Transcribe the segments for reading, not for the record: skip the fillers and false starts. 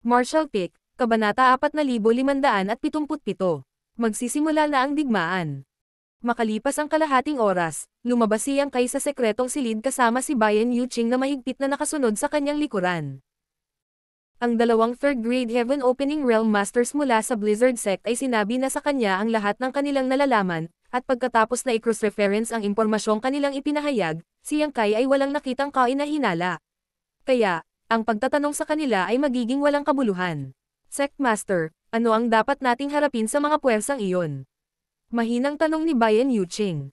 Martial Pick, Kabanata 4577. Magsisimula na ang digmaan. Makalipas ang kalahating oras, lumabas si Yang Kai sa sekretong silid kasama si Bayan Yuching na mahigpit na nakasunod sa kanyang likuran. Ang dalawang third-grade Heaven Opening Realm Masters mula sa Blizzard Sect ay sinabi na sa kanya ang lahat ng kanilang nalalaman, at pagkatapos na i-cross-reference ang impormasyong kanilang ipinahayag, si Yang Kai ay walang nakitang kaina-hinala. Kaya, ang pagtatanong sa kanila ay magiging walang kabuluhan. Sect Master, ano ang dapat nating harapin sa mga puwersang iyon? Mahinang tanong ni Bayan Yuching.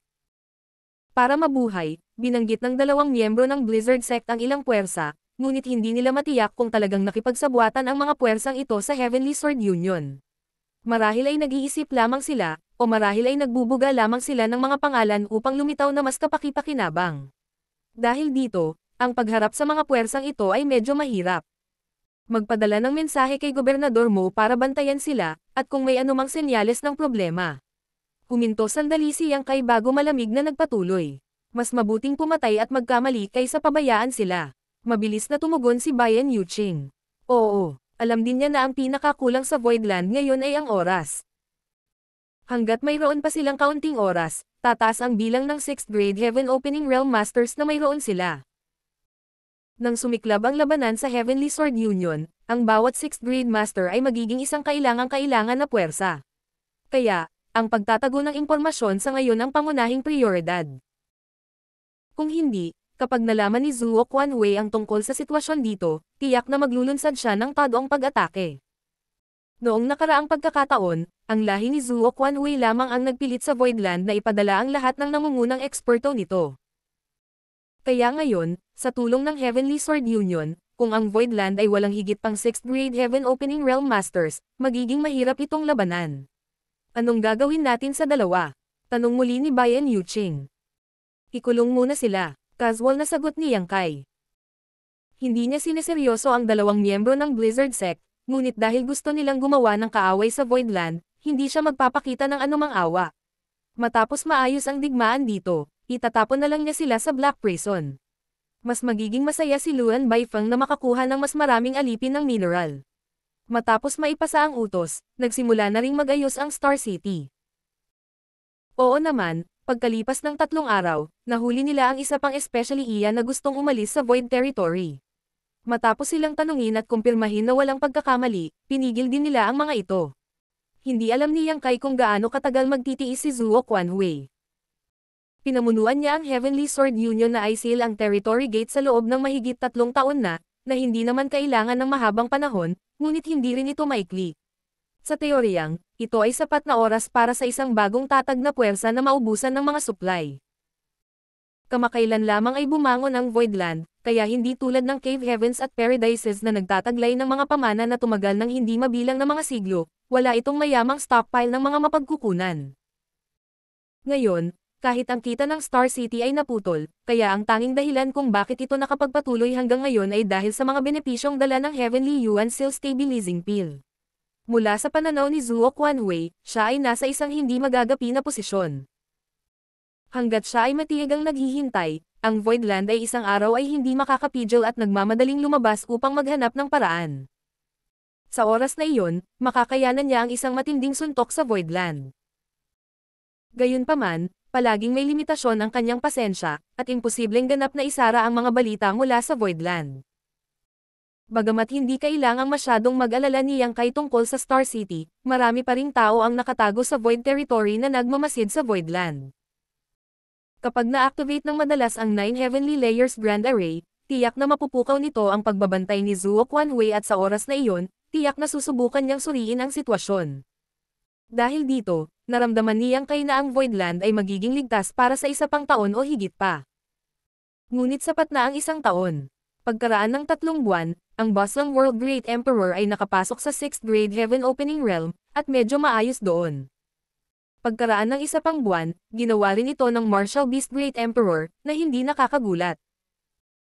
Para mabuhay, binanggit ng dalawang miyembro ng Blizzard Sect ang ilang puwersa, ngunit hindi nila matiyak kung talagang nakipagsabuatan ang mga puwersang ito sa Heavenly Sword Union. Marahil ay nag-iisip lamang sila, o marahil ay nagbubuga lamang sila ng mga pangalan upang lumitaw na mas kapaki-pakinabang. Dahil dito, ang pagharap sa mga puwersang ito ay medyo mahirap. Magpadala ng mensahe kay Gobernador Mo para bantayan sila, at kung may anumang senyales ng problema. Huminto sandali si Yang Kai bago malamig na nagpatuloy. Mas mabuting pumatay at magkamali kaysa pabayaan sila. Mabilis na tumugon si Bayan Yuching. Oo, alam din niya na ang pinakakulang sa Voidland ngayon ay ang oras. Hanggat mayroon pa silang kaunting oras, tataas ang bilang ng 6th grade Heaven Opening Realm Masters na mayroon sila. Nang sumiklab ang labanan sa Heavenly Sword Union, ang bawat 6th grade master ay magiging isang kailangang-kailangan na puwersa. Kaya, ang pagtatago ng impormasyon sa ngayon ang pangunahing prioridad. Kung hindi, kapag nalaman ni Zuo Quanwei ang tungkol sa sitwasyon dito, tiyak na maglulunsad siya ng tadoong pag-atake. Noong nakaraang pagkakataon, ang lahi ni Zuo Quanwei lamang ang nagpilit sa Voidland na ipadala ang lahat ng nangungunang eksperto nito. Kaya ngayon, sa tulong ng Heavenly Sword Union, kung ang Voidland ay walang higit pang 6th grade Heaven Opening Realm Masters, magiging mahirap itong labanan. Anong gagawin natin sa dalawa? Tanong muli ni Bayan Yuching. Ikulong muna sila, casual na sagot ni Yang Kai. Hindi niya sineseryoso ang dalawang miyembro ng Blizzard Sect, ngunit dahil gusto nilang gumawa ng kaaway sa Voidland, hindi siya magpapakita ng anumang awa. Matapos maayos ang digmaan dito, itatapon na lang niya sila sa Black Prison. Mas magiging masaya si Luan Baifeng na makakuha ng mas maraming alipin ng mineral. Matapos maipasa ang utos, nagsimula na ring mag-ayos ang Star City. Oo naman, pagkalipas ng 3 araw, nahuli nila ang isa pang especially iya na gustong umalis sa Void Territory. Matapos silang tanungin at kumpirmahin na walang pagkakamali, pinigil din nila ang mga ito. Hindi alam ni Yang Kai kung gaano katagal magtitiis si Zuo Quanwei. Pinamunuan niya ang Heavenly Sword Union na i-seal ang Territory Gate sa loob ng mahigit 3 taon na hindi naman kailangan ng mahabang panahon, ngunit hindi rin ito maikli. Sa teoryang, ito ay sapat na oras para sa isang bagong tatag na puwersa na maubusan ng mga supply. Kamakailan lamang ay bumangon ang Voidland, kaya hindi tulad ng Cave Heavens at Paradises na nagtataglay ng mga pamana na tumagal ng hindi mabilang na mga siglo, wala itong mayamang stockpile ng mga mapagkukunan. Ngayon, kahit ang kita ng Star City ay naputol, kaya ang tanging dahilan kung bakit ito nakapagpatuloy hanggang ngayon ay dahil sa mga benepisyong dala ng Heavenly Yuan Seal Stabilizing Pill. Mula sa pananaw ni Zuo Quanwei, siya ay nasa isang hindi magagapi na posisyon. Hanggat siya ay matiyagang naghihintay, ang Voidland ay isang araw ay hindi makakapigil at nagmamadaling lumabas upang maghanap ng paraan. Sa oras na iyon, makakayanan niya ang isang matinding suntok sa Voidland. Gayunpaman, palaging may limitasyon ang kanyang pasensya, at imposibleng ganap na isara ang mga balita mula sa Voidland. Bagamat hindi kailangang masyadong mag-alala ni Yang Kai tungkol sa Star City, marami pa ring tao ang nakatago sa Void Territory na nagmamasid sa Voidland. Kapag na-activate ng madalas ang 9 Heavenly Layers Grand Array, tiyak na mapupukaw nito ang pagbabantay ni Zuo Quanwei at sa oras na iyon, tiyak na susubukan niyang suriin ang sitwasyon. Dahil dito, naramdaman ni Yang Kai na ang Voidland ay magiging ligtas para sa isa pang taon o higit pa. Ngunit sapat na ang isang taon. Pagkaraan ng 3 buwan, ang Boslang World Great Emperor ay nakapasok sa 6th grade Heaven Opening Realm, at medyo maayos doon. Pagkaraan ng isa pang buwan, ginawa rin ito ng Martial Beast Great Emperor, na hindi nakakagulat.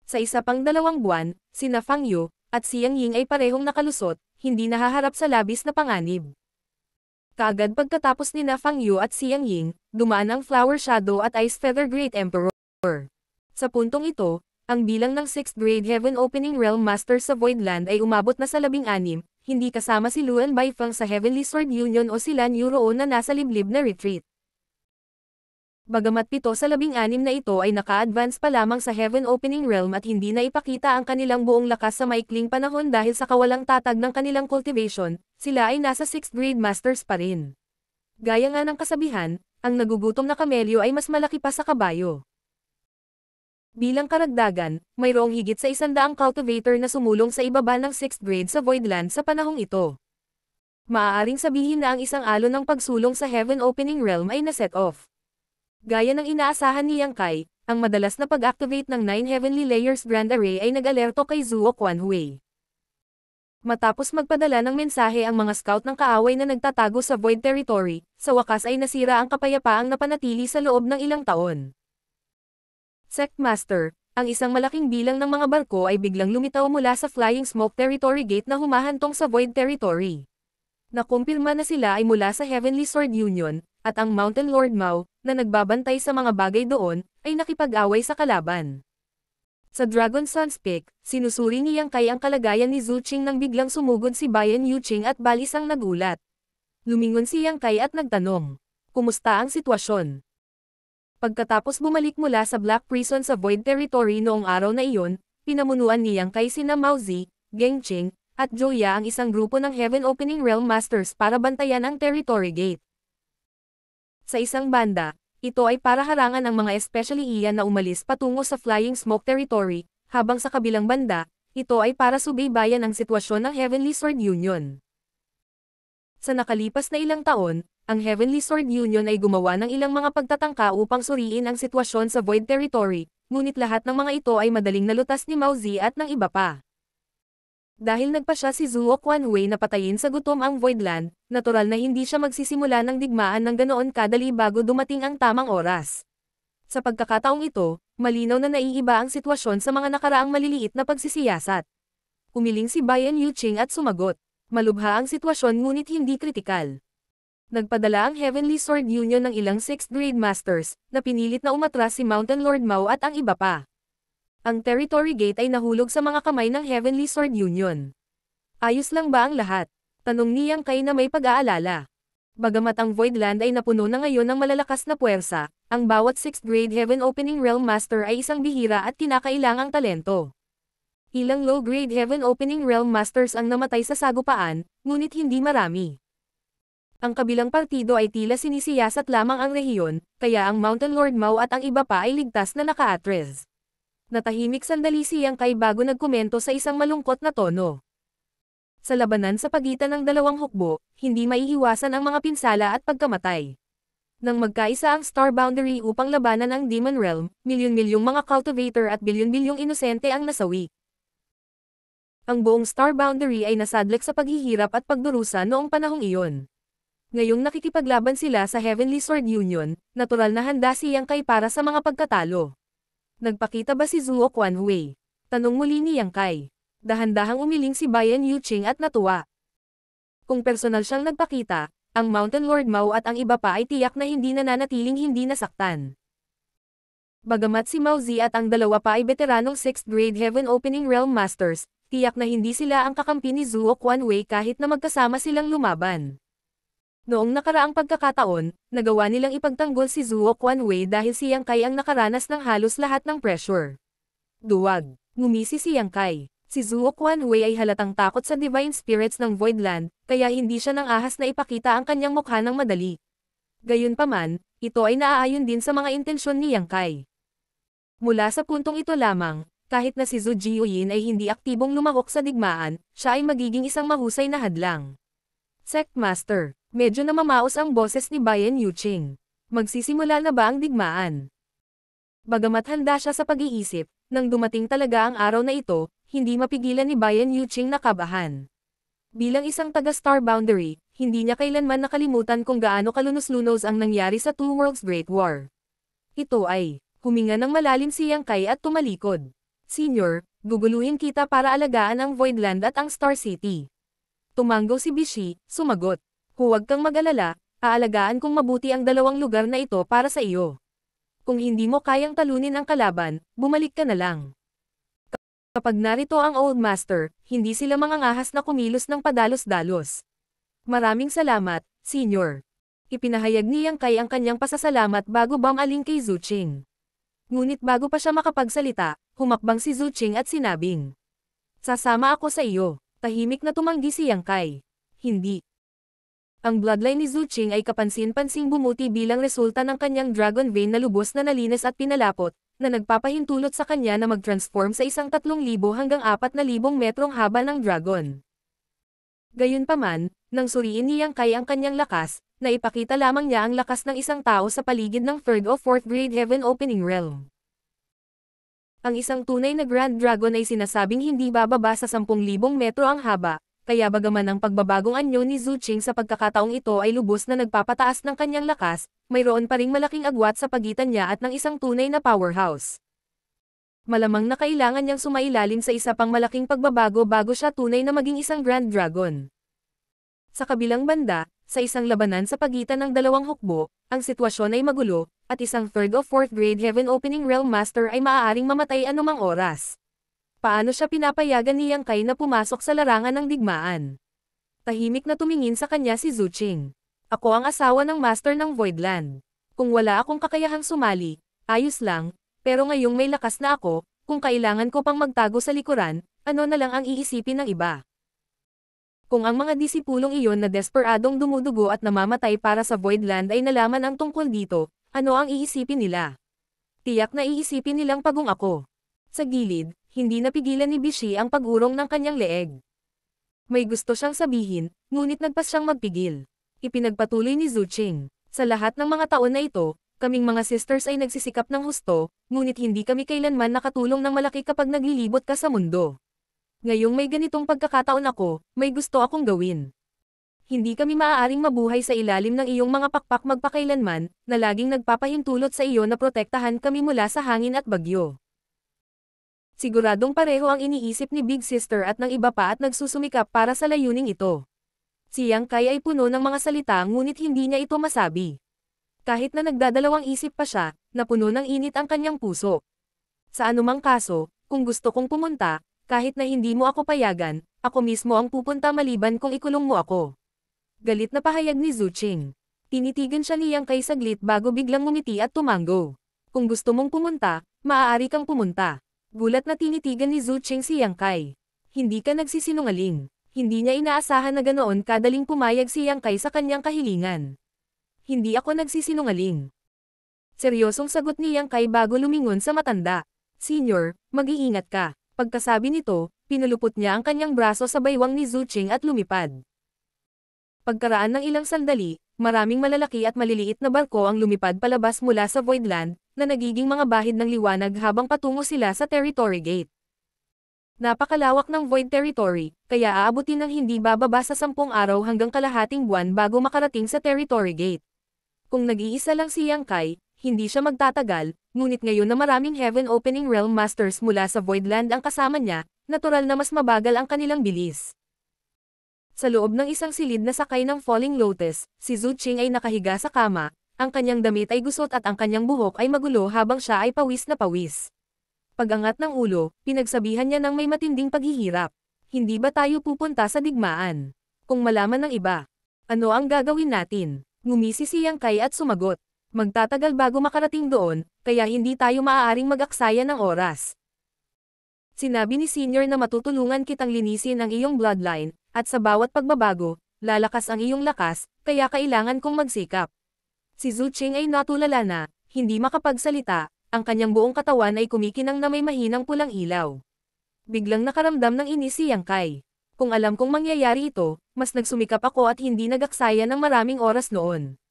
Sa isa pang 2 buwan, sina Fang Yu, at Xiang Ying ay parehong nakalusot, hindi nahaharap sa labis na panganib. Kaagad pagkatapos ni Fang Yu at Xiang Ying, dumaan ang Flower Shadow at Ice Feather Great Emperor. Sa puntong ito, Ang bilang ng 6th grade Heaven Opening Realm Masters sa Voidland ay umabot na sa 16, hindi kasama si Luan Baifeng sa Heavenly Sword Union o sila Neuroon na nasa liblib na retreat. Bagamat 7 sa 16 na ito ay naka-advance pa lamang sa Heaven Opening Realm at hindi na ipakita ang kanilang buong lakas sa maikling panahon dahil sa kawalang tatag ng kanilang cultivation, sila ay nasa 6th grade masters pa rin. Gaya nga ng kasabihan, ang nagugutom na kamelyo ay mas malaki pa sa kabayo. Bilang karagdagan, mayroong higit sa 100 cultivator na sumulong sa ibaba ng 6th grade sa Voidland sa panahong ito. Maaaring sabihin na ang isang alon ng pagsulong sa Heaven Opening Realm ay na-set off. Gaya ng inaasahan ni Yang Kai, ang madalas na pag-activate ng 9 Heavenly Layers Grand Array ay nag-alerto kay Zuo Quanhui. Matapos magpadala ng mensahe ang mga scout ng kaaway na nagtatago sa Void Territory, sa wakas ay nasira ang kapayapaang napanatili sa loob ng ilang taon. Sect Master, ang isang malaking bilang ng mga barko ay biglang lumitaw mula sa Flying Smoke Territory Gate na humahantong sa Void Territory. Nakumpirma na sila ay mula sa Heavenly Sword Union, at ang Mountain Lord Mao, na nagbabantay sa mga bagay doon, ay nakipag-away sa kalaban. Sa Dragon Sun's Peak, sinusuri ni Yang Kai ang kalagayan ni Zhu Qing nang biglang sumugod si Bayan Yuqing at balisang nagulat. Lumingon si Yang Kai at nagtanong, "Kumusta ang sitwasyon?" Pagkatapos bumalik mula sa Black Prison sa Void Territory noong araw na iyon, pinamunuan ni Yang Kai sina Mao Zi, Geng Qing, at Joya ang isang grupo ng Heaven Opening Realm Masters para bantayan ang Territory Gate. Sa isang banda, ito ay para harangan ang mga especially iyan na umalis patungo sa Flying Smoke Territory, habang sa kabilang banda, ito ay para subaybayan ang sitwasyon ng Heavenly Sword Union. Sa nakalipas na ilang taon, ang Heavenly Sword Union ay gumawa ng ilang mga pagtatangka upang suriin ang sitwasyon sa Void Territory, ngunit lahat ng mga ito ay madaling nalutas ni Mao Zi at ng iba pa. Dahil nagpasya si Zuo Quanhui na patayin sa gutom ang Voidland, natural na hindi siya magsisimula ng digmaan ng ganoon kadali bago dumating ang tamang oras. Sa pagkakataong ito, malinaw na naiiba ang sitwasyon sa mga nakaraang maliliit na pagsisiyasat. Umiling si Bayan Yuqing at sumagot. Malubha ang sitwasyon ngunit hindi kritikal. Nagpadala ang Heavenly Sword Union ng ilang 6th grade masters, na pinilit na umatras si Mountain Lord Mao at ang iba pa. Ang Territory Gate ay nahulog sa mga kamay ng Heavenly Sword Union. Ayos lang ba ang lahat? Tanong ni Yang Kai na may pag-aalala. Bagamat ang Voidland ay napuno na ngayon ng malalakas na puwersa, ang bawat 6th grade Heaven Opening Realm Master ay isang bihira at kinakailangang talento. Ilang low-grade Heaven Opening Realm Masters ang namatay sa sagupaan, ngunit hindi marami. Ang kabilang partido ay tila sinisiyasat lamang ang rehiyon, kaya ang Mountain Lord Mao at ang iba pa ay ligtas na naka-atres. Natahimik sandali si Yang Kai bago nagkomento sa isang malungkot na tono. Sa labanan sa pagitan ng dalawang hukbo, hindi maiiwasan ang mga pinsala at pagkamatay. Nang magkaisa ang Star Boundary upang labanan ang Demon Realm, milyon-milyong mga cultivator at bilyon-bilyong inosente ang nasawi. Ang buong Star Boundary ay nasadlak sa paghihirap at pagdurusa noong panahong iyon. Ngayong nakikipaglaban sila sa Heavenly Sword Union, natural na handa si Yang Kai para sa mga pagkatalo. Nagpakita ba si Zuo Quanhui? Tanong muli ni Yang Kai. Dahan-dahang umiling si Bayan Yuqing at natuwa. Kung personal siyang nagpakita, ang Mountain Lord Mao at ang iba pa ay tiyak na hindi nananatiling hindi nasaktan. Bagamat si Mao Zi at ang dalawa pa ay veteranong 6th grade Heaven Opening Realm Masters, tiyak na hindi sila ang kakampi ni Zuo Quanhui kahit na magkasama silang lumaban. Noong nakaraang pagkakataon, nagawa nilang ipagtanggol si Zuo Quanhui dahil si Yang Kai ang nakaranas ng halos lahat ng pressure. Duwag. Ngumisi si Yang Kai. Si Zuo Quanhui ay halatang takot sa Divine Spirits ng Voidland, kaya hindi siya nang ahas na ipakita ang kanyang mukha ng madali. Gayunpaman, ito ay naaayon din sa mga intensyon ni Yang Kai. Mula sa puntong ito lamang, kahit na si Zhu Jiuyin ay hindi aktibong lumahok sa digmaan, siya ay magiging isang mahusay na hadlang. Sect Master. Medyo namamaos ang boses ni Bayan Yuqing. Magsisimula na ba ang digmaan? Bagamat handa siya sa pag-iisip, nang dumating talaga ang araw na ito, hindi mapigilan ni Bayan Yuqing na kabahan. Bilang isang taga-Star Boundary, hindi niya kailanman nakalimutan kung gaano kalunos-lunos ang nangyari sa Two Worlds Great War. Ito ay, huminga ng malalim si Yang Kai at tumalikod. Senior, guguluhin kita para alagaan ang Voidland at ang Star City. Tumanggaw si Bishi, sumagot. Huwag kang mag-alala, aalagaan kong mabuti ang dalawang lugar na ito para sa iyo. Kung hindi mo kayang talunin ang kalaban, bumalik ka na lang. Kapag narito ang Old Master, hindi sila mangangahas na kumilos ng padalos-dalos. Maraming salamat, Senior. Ipinahayag ni Yang Kai ang kanyang pasasalamat bago bumaling kay Zhu Qing. Ngunit bago pa siya makapagsalita, humakbang si Zhu Qing at sinabing, "Sasama ako sa iyo." Tahimik na tumanggi si Yang Kai. Hindi. Ang bloodline ni Zhu Qing ay kapansin-pansing bumuti bilang resulta ng kanyang dragon vein na lubos na nalinis at pinalapot, na nagpapahintulot sa kanya na mag-transform sa isang 3,000 hanggang 4,000 metrong haba ng dragon. Gayunpaman, nang suriin ni Yang Kai ang kanyang lakas, naipakita lamang niya ang lakas ng isang tao sa paligid ng 3rd o 4th grade heaven opening realm. Ang isang tunay na Grand Dragon ay sinasabing hindi bababa sa 10,000 metro ang haba, kaya bagaman ang pagbabagong anyo ni Zhu Qing sa pagkakataong ito ay lubos na nagpapataas ng kanyang lakas, mayroon pa ring malaking agwat sa pagitan niya at ng isang tunay na powerhouse. Malamang na kailangan niyang sumailalim sa isa pang malaking pagbabago bago siya tunay na maging isang Grand Dragon. Sa kabilang banda, sa isang labanan sa pagitan ng dalawang hukbo, ang sitwasyon ay magulo, at isang 3rd o 4th grade heaven opening realm master ay maaaring mamatay anumang oras. Paano siya pinapayagan ni Yang Kai na pumasok sa larangan ng digmaan? Tahimik na tumingin sa kanya si Zhu Qing. Ako ang asawa ng master ng Voidland. Kung wala akong kakayahang sumali, ayos lang, pero ngayong may lakas na ako, kung kailangan ko pang magtago sa likuran, ano na lang ang iisipin ng iba? Kung ang mga disipulong iyon na desperadong dumudugo at namamatay para sa Voidland ay nalaman ang tungkol dito, ano ang iisipin nila? Tiyak na iisipin nilang pagong ako. Sa gilid, hindi napigilan ni Bishi ang pag-urong ng kanyang leeg. May gusto siyang sabihin, ngunit nagpas siyang magpigil. Ipinagpatuloy ni Zhu Qing, "Sa lahat ng mga taon na ito, kaming mga sisters ay nagsisikap ng husto, ngunit hindi kami kailanman nakatulong ng malaki kapag naglilibot ka sa mundo. Ngayong may ganitong pagkakataon ako, may gusto akong gawin. Hindi kami maaaring mabuhay sa ilalim ng iyong mga pakpak magpakailanman, na laging nagpapahintulot sa iyo na protektahan kami mula sa hangin at bagyo." Siguradong pareho ang iniisip ni Big Sister at ng iba pa at nagsusumikap para sa layuning ito. Si Yang Kai ay puno ng mga salita ngunit hindi niya ito masabi. Kahit na nagdadalawang isip pa siya, napuno ng init ang kanyang puso. Sa anumang kaso, kung gusto kong pumunta, kahit na hindi mo ako payagan, ako mismo ang pupunta maliban kung ikulong mo ako. Galit na pahayag ni Zhu Qing. Tinitigan siya ni Yang Kai saglit bago biglang ngumiti at tumango. "Kung gusto mong pumunta, maaari kang pumunta." Gulat na tinitigan ni Zhu Qing si Yang Kai. Hindi ka nagsisinungaling. Hindi niya inaasahan na ganoon kadaling pumayag si Yang Kai sa kanyang kahilingan. "Hindi ako nagsisinungaling." Seryosong sagot ni Yang Kai bago lumingon sa matanda. "Senior, mag-iingat ka." Pagkasabi nito, pinulupot niya ang kanyang braso sa baywang ni Zhu Qing at lumipad. Pagkaraan ng ilang sandali, maraming malalaki at maliliit na barko ang lumipad palabas mula sa Voidland, na nagiging mga bahid ng liwanag habang patungo sila sa Territory Gate. Napakalawak ng Void Territory, kaya aabutin ng hindi bababa sa 10 araw hanggang kalahating buwan bago makarating sa Territory Gate. Kung nag-iisa lang si Yang Kai, hindi siya magtatagal, ngunit ngayon na maraming Heaven Opening Realm Masters mula sa Voidland ang kasama niya, natural na mas mabagal ang kanilang bilis. Sa loob ng isang silid na sakay ng Falling Lotus, si Zhu Qing ay nakahiga sa kama, ang kanyang damit ay gusot at ang kanyang buhok ay magulo habang siya ay pawis na pawis. Pagangat ng ulo, pinagsabihan niya ng may matinding paghihirap. "Hindi ba tayo pupunta sa digmaan? Kung malaman ng iba, ano ang gagawin natin?" Ngumisi si Yang Kai at sumagot, "Magtatagal bago makarating doon, kaya hindi tayo maaaring mag-aksaya ng oras." Sinabi ni Senior na matutulungan kitang linisin ang iyong bloodline, at sa bawat pagbabago, lalakas ang iyong lakas, kaya kailangan kong magsikap. Si Zhu Qing ay natulala na, hindi makapagsalita, ang kanyang buong katawan ay kumikinang na may mahinang pulang ilaw. Biglang nakaramdam ng inis si Yang Kai. "Kung alam kong mangyayari ito, mas nagsumikap ako at hindi nagaksaya ng maraming oras noon."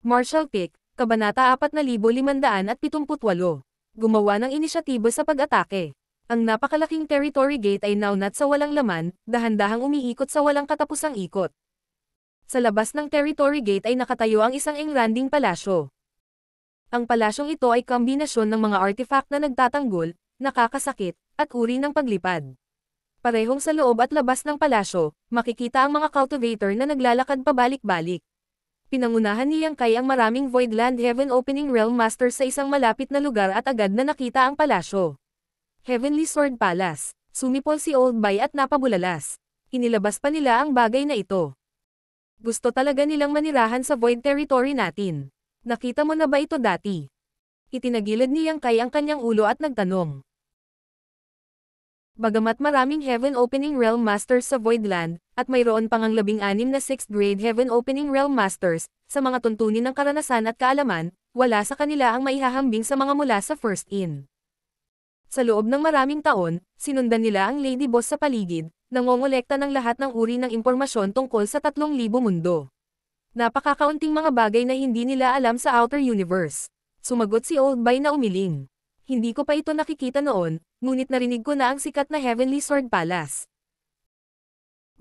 Martial Pick, Kabanata 4578. Gumawa ng inisyatibo sa pag-atake. Ang napakalaking Territory Gate ay naunat sa walang laman, dahan-dahang umiikot sa walang katapusang ikot. Sa labas ng Territory Gate ay nakatayo ang isang engranding palasyo. Ang palasyong ito ay kombinasyon ng mga artifact na nagtatanggol, nakakasakit, at uri ng paglipad. Parehong sa loob at labas ng palasyo, makikita ang mga cultivator na naglalakad pabalik-balik. Pinangunahan ni Yang Kai ang maraming Voidland Heaven Opening Realm Masters sa isang malapit na lugar at agad na nakita ang palasyo. Heavenly Sword Palace. Sumipol si Old Bay at napabulalas. Inilabas pa nila ang bagay na ito. Gusto talaga nilang manirahan sa Void Territory natin. Nakita mo na ba ito dati? Itinagilid ni Yang Kai ang kanyang ulo at nagtanong. Bagamat maraming Heaven Opening Realm Masters sa Voidland, at mayroon pang ang 16 na 6th grade Heaven Opening Realm Masters, sa mga tuntunin ng karanasan at kaalaman, wala sa kanila ang maihahambing sa mga mula sa First Inn. Sa loob ng maraming taon, sinundan nila ang Lady Boss sa paligid, nangongolekta ng lahat ng uri ng impormasyon tungkol sa 3,000 mundo. Napakakaunting mga bagay na hindi nila alam sa Outer Universe. Sumagot si Old Bay na umiling. Hindi ko pa ito nakikita noon, ngunit narinig ko na ang sikat na Heavenly Sword Palace.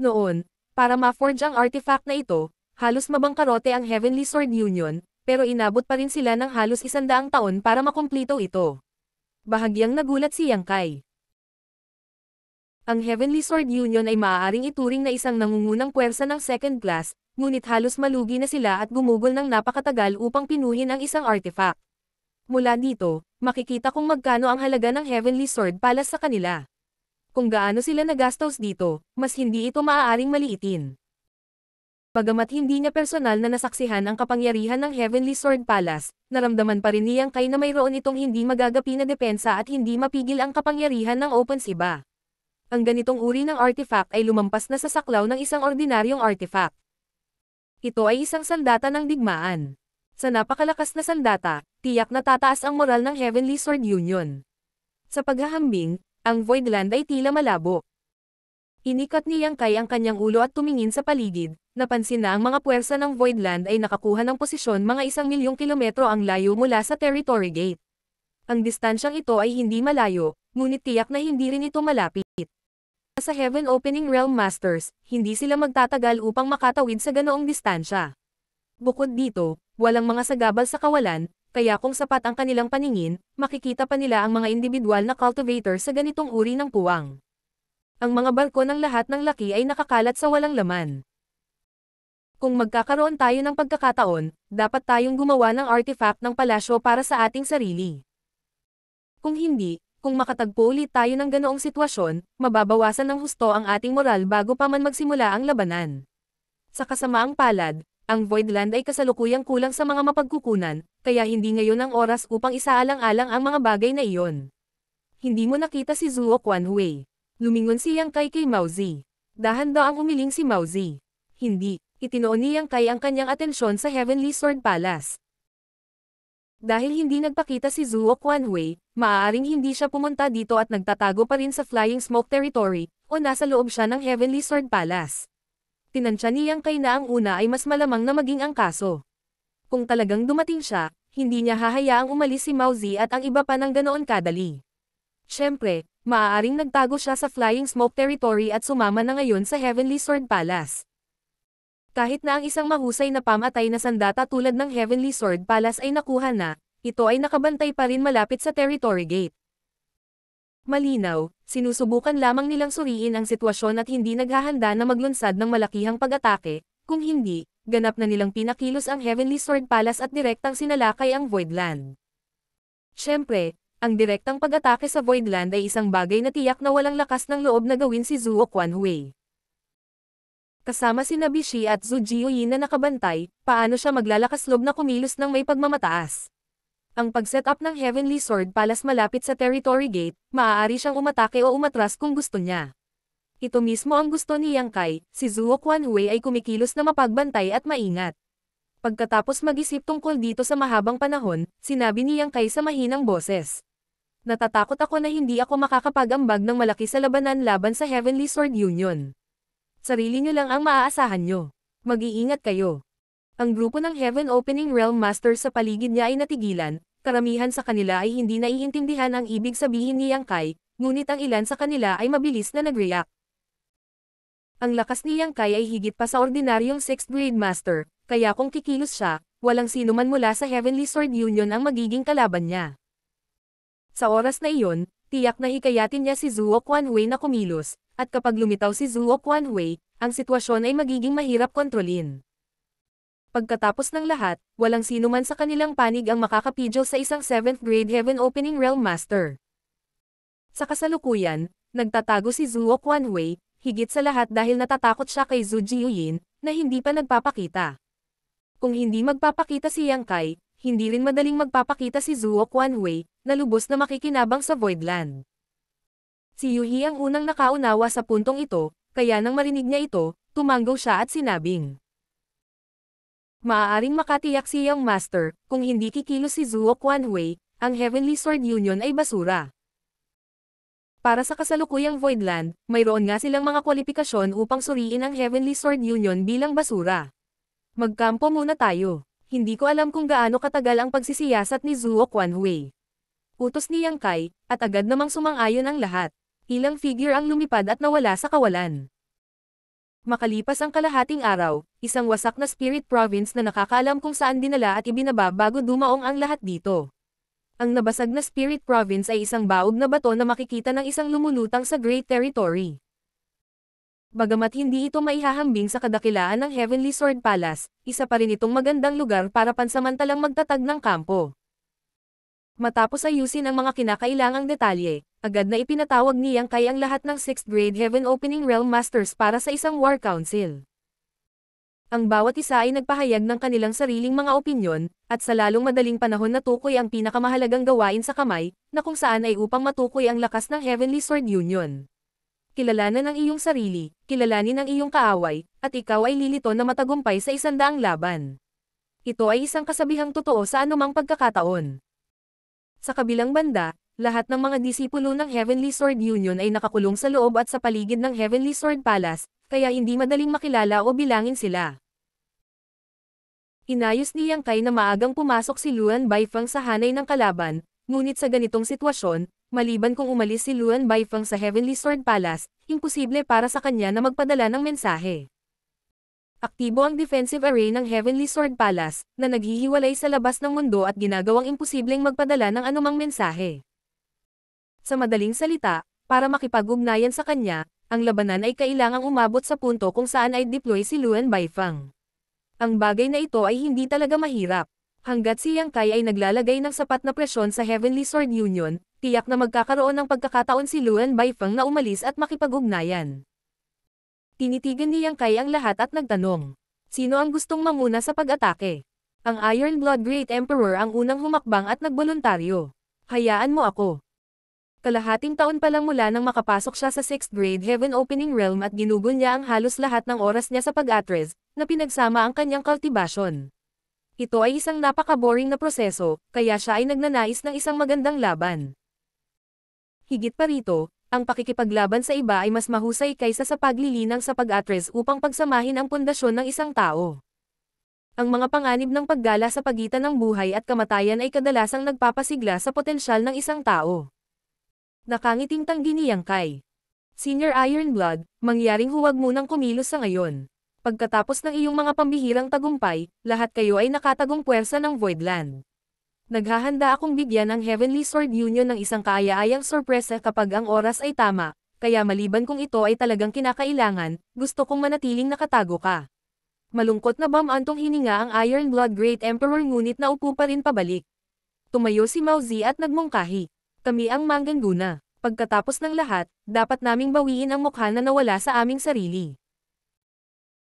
Noon, para ma-forge ang artifact na ito, halos mabangkarote ang Heavenly Sword Union, pero inabot pa rin sila ng halos 100 taon para makumplito ito. Bahagyang nagulat si Yang Kai. Ang Heavenly Sword Union ay maaaring ituring na isang nangungunang puwersa ng second class, ngunit halos malugi na sila at gumugol ng napakatagal upang pinuhin ang isang artifact. Mula dito, makikita kung magkano ang halaga ng Heavenly Sword Palace sa kanila. Kung gaano sila nagastos dito, mas hindi ito maaaring maliitin. Bagamat hindi niya personal na nasaksihan ang kapangyarihan ng Heavenly Sword Palace, naramdaman pa rin ni Yang Kai na mayroon itong hindi magagapi na depensa at hindi mapigil ang kapangyarihan ng OpenSiba. Ang ganitong uri ng artifact ay lumampas na sa saklaw ng isang ordinaryong artifact. Ito ay isang sandata ng digmaan. Sa napakalakas na sandata, tiyak na tataas ang moral ng Heavenly Sword Union. Sa paghahambing, ang Voidland ay tila malabo. Inikat ni Yang Kai ang kanyang ulo at tumingin sa paligid, napansin na ang mga puwersa ng Voidland ay nakakuha ng posisyon mga 1,000,000 kilometro ang layo mula sa Territory Gate. Ang distansyang ito ay hindi malayo, ngunit tiyak na hindi rin ito malapit. Sa Heaven Opening Realm Masters, hindi sila magtatagal upang makatawid sa ganoong distansya. Bukod dito, walang mga sagabal sa kawalan, kaya kung sapat ang kanilang paningin, makikita pa nila ang mga individual na cultivator sa ganitong uri ng puwang. Ang mga barko ng lahat ng laki ay nakakalat sa walang laman. Kung magkakaroon tayo ng pagkakataon, dapat tayong gumawa ng artifact ng palasyo para sa ating sarili. Kung hindi, kung makatagpo ulit tayo ng ganoong sitwasyon, mababawasan ng husto ang ating moral bago pa man magsimula ang labanan. Sa kasamaang palad, ang Voidland ay kasalukuyang kulang sa mga mapagkukunan, kaya hindi ngayon ang oras upang isaalang-alang ang mga bagay na iyon. Hindi mo nakita si Zuo Quanhui. Lumingon si Yang Kai kay Mauzi. Dahan-daang umiling si Mauzi. Hindi, itinoon ni Yang Kai ang kanyang atensyon sa Heavenly Sword Palace. Dahil hindi nagpakita si Zuo Quanhui, maaaring hindi siya pumunta dito at nagtatago pa rin sa Flying Smoke Territory, o nasa loob siya ng Heavenly Sword Palace. Tinansya ni Yang Kai na ang una ay mas malamang na maging ang kaso. Kung talagang dumating siya, hindi niya hahayaang umalis si Mauzi at ang iba pa ng ganoon kadali. Siyempre, maaaring nagtago siya sa Flying Smoke Territory at sumama na ngayon sa Heavenly Sword Palace. Kahit na ang isang mahusay na pamatay na sandata tulad ng Heavenly Sword Palace ay nakuha na, ito ay nakabantay pa rin malapit sa Territory Gate. Malinaw, sinusubukan lamang nilang suriin ang sitwasyon at hindi naghahanda na maglunsad ng malakihang pag-atake, kung hindi, ganap na nilang pinakilos ang Heavenly Sword Palace at direktang sinalakay ang Voidland. Siyempre, ang direktang pag-atake sa Voidland ay isang bagay na tiyak na walang lakas ng loob na gawin si Zuo Quanhui. Kasama si Nabishi at Zhu Jiuyin na nakabantay, paano siya maglalakas loob na kumilos ng may pagmamataas? Ang pag-set up ng Heavenly Sword Palace malapit sa Territory Gate, maaari siyang umatake o umatras kung gusto niya. Ito mismo ang gusto ni Yang Kai, si Zuo Quanhui ay kumikilos na mapagbantay at maingat. Pagkatapos mag-isip tungkol dito sa mahabang panahon, sinabi ni Yang Kai sa mahinang boses. Natatakot ako na hindi ako makakapag-ambag ng malaki sa labanan laban sa Heavenly Sword Union. Sarili niyo lang ang maaasahan niyo. Mag-iingat kayo. Ang grupo ng Heaven Opening Realm Masters sa paligid niya ay natigilan, karamihan sa kanila ay hindi naiintindihan ang ibig sabihin ni Yang Kai, ngunit ang ilan sa kanila ay mabilis na nag-react. Ang lakas ni Yang Kai ay higit pa sa ordinaryong 6th grade master, kaya kung kikilos siya, walang sino man mula sa Heavenly Sword Union ang magiging kalaban niya. Sa oras na iyon, tiyak na hikayatin niya si Zuo Quanhui na kumilos, at kapag lumitaw si Zuo Quanhui, ang sitwasyon ay magiging mahirap kontrolin. Pagkatapos ng lahat, walang sino man sa kanilang panig ang makakapidyo sa isang 7th grade Heaven Opening Realm Master. Sa kasalukuyan, nagtatago si Zuo Quanhui, higit sa lahat dahil natatakot siya kay Zhu Jiuyin, na hindi pa nagpapakita. Kung hindi magpapakita si Yang Kai, hindi rin madaling magpapakita si Zuo Quanhui, na lubos na makikinabang sa Voidland. Si Yuhi ang unang nakaunawa sa puntong ito, kaya nang marinig niya ito, tumanggaw siya at sinabing, maaaring makatiyak si Young Master, kung hindi kikilos si Zuo Quanhui, ang Heavenly Sword Union ay basura. Para sa kasalukuyang Voidland, mayroon nga silang mga kwalifikasyon upang suriin ang Heavenly Sword Union bilang basura. Magkampo muna tayo. Hindi ko alam kung gaano katagal ang pagsisiyasat ni Zuo Quanhui. Utos ni Yang Kai, at agad namang sumang-ayon ang lahat. Ilang figure ang lumipad at nawala sa kawalan. Makalipas ang kalahating araw, isang wasak na spirit province na nakakaalam kung saan dinala at ibinaba bago dumaong ang lahat dito. Ang nabasag na spirit province ay isang baog na bato na makikita ng isang lumulutang sa Great Territory. Bagamat hindi ito maihahambing sa kadakilaan ng Heavenly Sword Palace, isa pa rin itong magandang lugar para pansamantalang magtatag ng kampo. Matapos ayusin ang mga kinakailangang detalye, agad na ipinatawag ni Yang Kai ang lahat ng 6th grade Heaven Opening Realm Masters para sa isang War Council. Ang bawat isa ay nagpahayag ng kanilang sariling mga opinyon, at sa lalong madaling panahon natukoy ang pinakamahalagang gawain sa kamay, na kung saan ay upang matukoy ang lakas ng Heavenly Sword Union. Kilalanan ang iyong sarili, kilalanin ang iyong kaaway, at ikaw ay lilito na matagumpay sa 100 laban. Ito ay isang kasabihang totoo sa anumang pagkakataon. Sa kabilang banda, lahat ng mga disipulo ng Heavenly Sword Union ay nakakulong sa loob at sa paligid ng Heavenly Sword Palace, kaya hindi madaling makilala o bilangin sila. Inayos ni Yang Kai na maagang pumasok si Luan Baifeng sa hanay ng kalaban, ngunit sa ganitong sitwasyon, maliban kung umalis si Luan Baifeng sa Heavenly Sword Palace, imposible para sa kanya na magpadala ng mensahe. Aktibo ang defensive array ng Heavenly Sword Palace, na naghihiwalay sa labas ng mundo at ginagawang imposibleng magpadala ng anumang mensahe. Sa madaling salita, para makipag-ugnayan sa kanya, ang labanan ay kailangang umabot sa punto kung saan ay deploy si Luan Baifeng. Ang bagay na ito ay hindi talaga mahirap. Hanggat si Yang Kai ay naglalagay ng sapat na presyon sa Heavenly Sword Union, tiyak na magkakaroon ng pagkakataon si Luan Baifeng na umalis at makipag-ugnayan. Tinitigan ni Yang Kai ang lahat at nagtanong, sino ang gustong mamuna sa pag-atake? Ang Iron Blood Great Emperor ang unang humakbang at nagboluntaryo. Hayaan mo ako. Kalahating taon pa lang mula nang makapasok siya sa 6th grade Heaven Opening Realm at ginugol niya ang halos lahat ng oras niya sa pag-atres, na pinagsama ang kanyang kultibasyon. Ito ay isang napaka-boring na proseso, kaya siya ay nagnanais ng isang magandang laban. Higit pa rito, ang pakikipaglaban sa iba ay mas mahusay kaysa sa paglilinang sa pag-atres upang pagsamahin ang pundasyon ng isang tao. Ang mga panganib ng paggala sa pagitan ng buhay at kamatayan ay kadalasang nagpapasigla sa potensyal ng isang tao. Nakangiting tanggi ni Yang Kai. Senior Iron Blood, mangyaring huwag munang kumilos sa ngayon. Pagkatapos ng iyong mga pambihirang tagumpay, lahat kayo ay nakatagong puwersa ng Voidland. Naghahanda akong bigyan ang Heavenly Sword Union ng isang kaaya-ayang sorpresa kapag ang oras ay tama, kaya maliban kung ito ay talagang kinakailangan, gusto kong manatiling nakatago ka. Malungkot na bamantong hininga ang Iron Blood Great Emperor ngunit naupo pa rin pabalik. Tumayo si Mao Zi at nagmungkahi. Kami ang mangganduna. Pagkatapos ng lahat, dapat naming bawiin ang mukha na nawala sa aming sarili.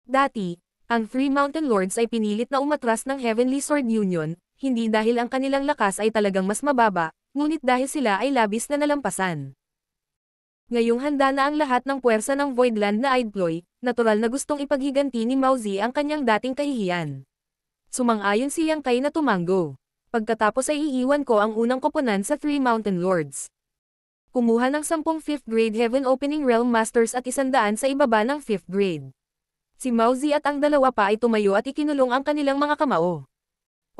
Dati, ang Three Mountain Lords ay pinilit na umatras ng Heavenly Sword Union, hindi dahil ang kanilang lakas ay talagang mas mababa, ngunit dahil sila ay labis na nalampasan. Ngayong handa na ang lahat ng puwersa ng Voidland na idploy, natural na gustong ipaghiganti ni Mao Zi ang kanyang dating kahihiyan. Sumang-ayon si Yang Kai na tumanggo. Pagkatapos ay iiwan ko ang unang koponan sa Three Mountain Lords. Kumuha ng 10 5th grade Heaven Opening Realm Masters at 100 sa ibaba ng 5th grade. Si Mao Zi at ang dalawa pa ay tumayo at ikinulong ang kanilang mga kamao.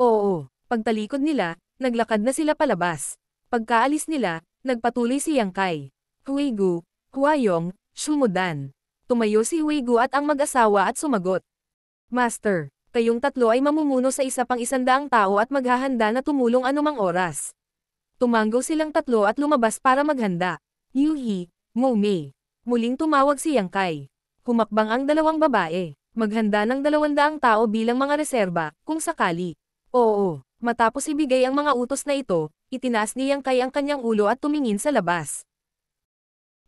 Oo, pagtalikod nila, naglakad na sila palabas. Pagkaalis nila, nagpatuloy si Yang Kai, Huigu, Huayong, Shumudan. Tumayo si Huigu at ang mag-asawa at sumagot. Master, kayong tatlo ay mamumuno sa isa pang 100 tao at maghahanda na tumulong anumang oras. Tumanggo silang tatlo at lumabas para maghanda. Yuhi, Mo Mei. Muling tumawag si Yang Kai. Humakbang ang dalawang babae. Maghanda ng 200 tao bilang mga reserba, kung sakali. Oo, matapos ibigay ang mga utos na ito, itinaas ni Yang Kai ang kanyang ulo at tumingin sa labas.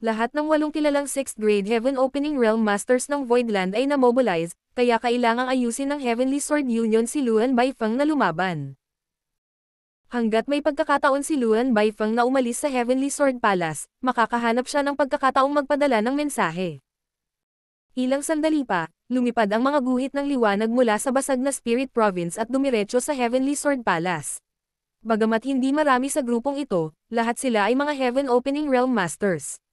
Lahat ng 8 kilalang 6th grade Heaven Opening Realm Masters ng Voidland ay namobilize, kaya kailangang ayusin ng Heavenly Sword Union si Luan Baifeng na lumaban. Hanggat may pagkakataon si Luan Baifeng na umalis sa Heavenly Sword Palace, makakahanap siya ng pagkakataong magpadala ng mensahe. Ilang sandali pa, lumipad ang mga guhit ng liwanag mula sa basag na Spirit Province at dumiretso sa Heavenly Sword Palace. Bagamat hindi marami sa grupong ito, lahat sila ay mga Heaven Opening Realm Masters.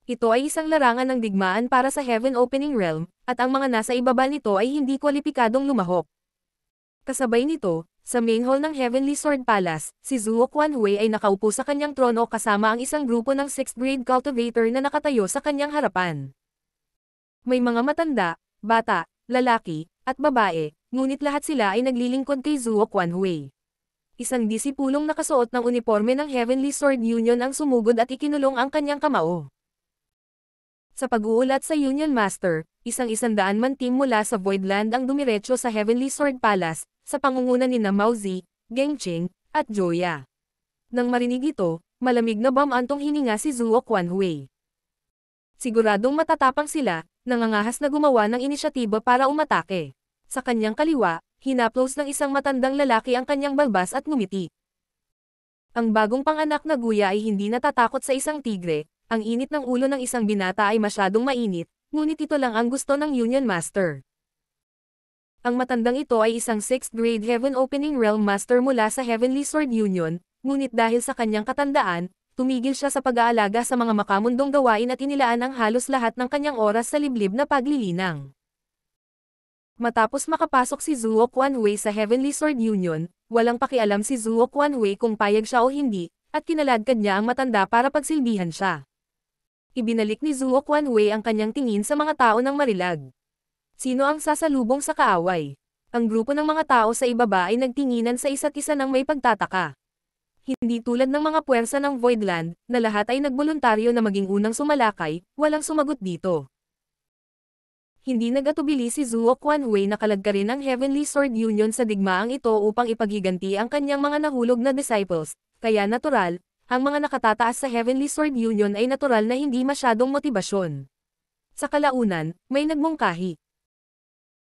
Ito ay isang larangan ng digmaan para sa Heaven Opening Realm, at ang mga nasa ibaba nito ay hindi kwalipikadong lumahok. Kasabay nito, sa main hall ng Heavenly Sword Palace, si Zuo Quanhui ay nakaupo sa kanyang trono kasama ang isang grupo ng 6th grade cultivator na nakatayo sa kanyang harapan. May mga matanda, bata, lalaki, at babae, ngunit lahat sila ay naglilingkod kay Zuo Quanhui. Isang disipulong nakasuot ng uniforme ng Heavenly Sword Union ang sumugod at ikinulong ang kanyang kamao. Sa pag-uulat sa Union Master, isang-isandaan man team mula sa Voidland ang dumiretso sa Heavenly Sword Palace, sa pangunguna ni Mao Zi, Gengqing, at Joya. Nang marinig ito, malamig na bamantong hininga si Zuo Quanhui. Siguradong matatapang sila, nangangahas na gumawa ng inisyatiba para umatake. Sa kanyang kaliwa, hinaplos ng isang matandang lalaki ang kanyang balbas at ngumiti. Ang bagong panganak na guya ay hindi natatakot sa isang tigre. Ang init ng ulo ng isang binata ay masyadong mainit, ngunit ito lang ang gusto ng Union Master. Ang matandang ito ay isang 6th grade Heaven Opening Realm Master mula sa Heavenly Sword Union, ngunit dahil sa kanyang katandaan, tumigil siya sa pag-aalaga sa mga makamundong gawain at inilaan ang halos lahat ng kanyang oras sa liblib na paglilinang. Matapos makapasok si Zuo Quanhui sa Heavenly Sword Union, walang pakialam si Zuo Quanhui kung payag siya o hindi, at kinaladkad niya ang matanda para pagsilbihan siya. Ibinalik ni Zuo Quanhui ang kanyang tingin sa mga tao ng marilag. Sino ang sasalubong sa kaaway? Ang grupo ng mga tao sa ibaba ay nagtinginan sa isa't isa ng may pagtataka. Hindi tulad ng mga puwersa ng Voidland, na lahat ay nagboluntaryo na maging unang sumalakay, walang sumagot dito. Hindi nagatubili si Zuo Quanhui na kaladkarin ang Heavenly Sword Union sa digmaang ito upang ipaghiganti ang kanyang mga nahulog na disciples, kaya natural, ang mga nakatataas sa Heavenly Sword Union ay natural na hindi masyadong motibasyon. Sa kalaunan, may nagmungkahi.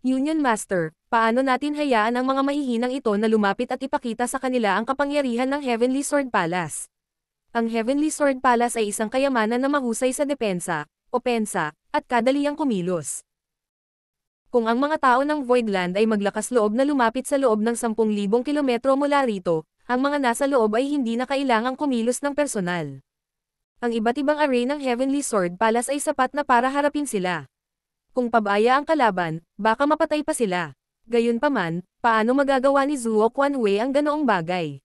Union Master, paano natin hayaan ang mga mahihinang ito na lumapit at ipakita sa kanila ang kapangyarihan ng Heavenly Sword Palace? Ang Heavenly Sword Palace ay isang kayamanan na mahusay sa depensa, opensa, at kadaliang kumilos. Kung ang mga tao ng Voidland ay maglakas loob na lumapit sa loob ng 10,000 kilometro mula rito, ang mga nasa loob ay hindi na kailangang kumilos ng personal. Ang iba't ibang array ng Heavenly Sword Palace ay sapat na para harapin sila. Kung pabaya ang kalaban, baka mapatay pa sila. Gayunpaman, paano magagawa ni Zuo Quanhui ang ganoong bagay?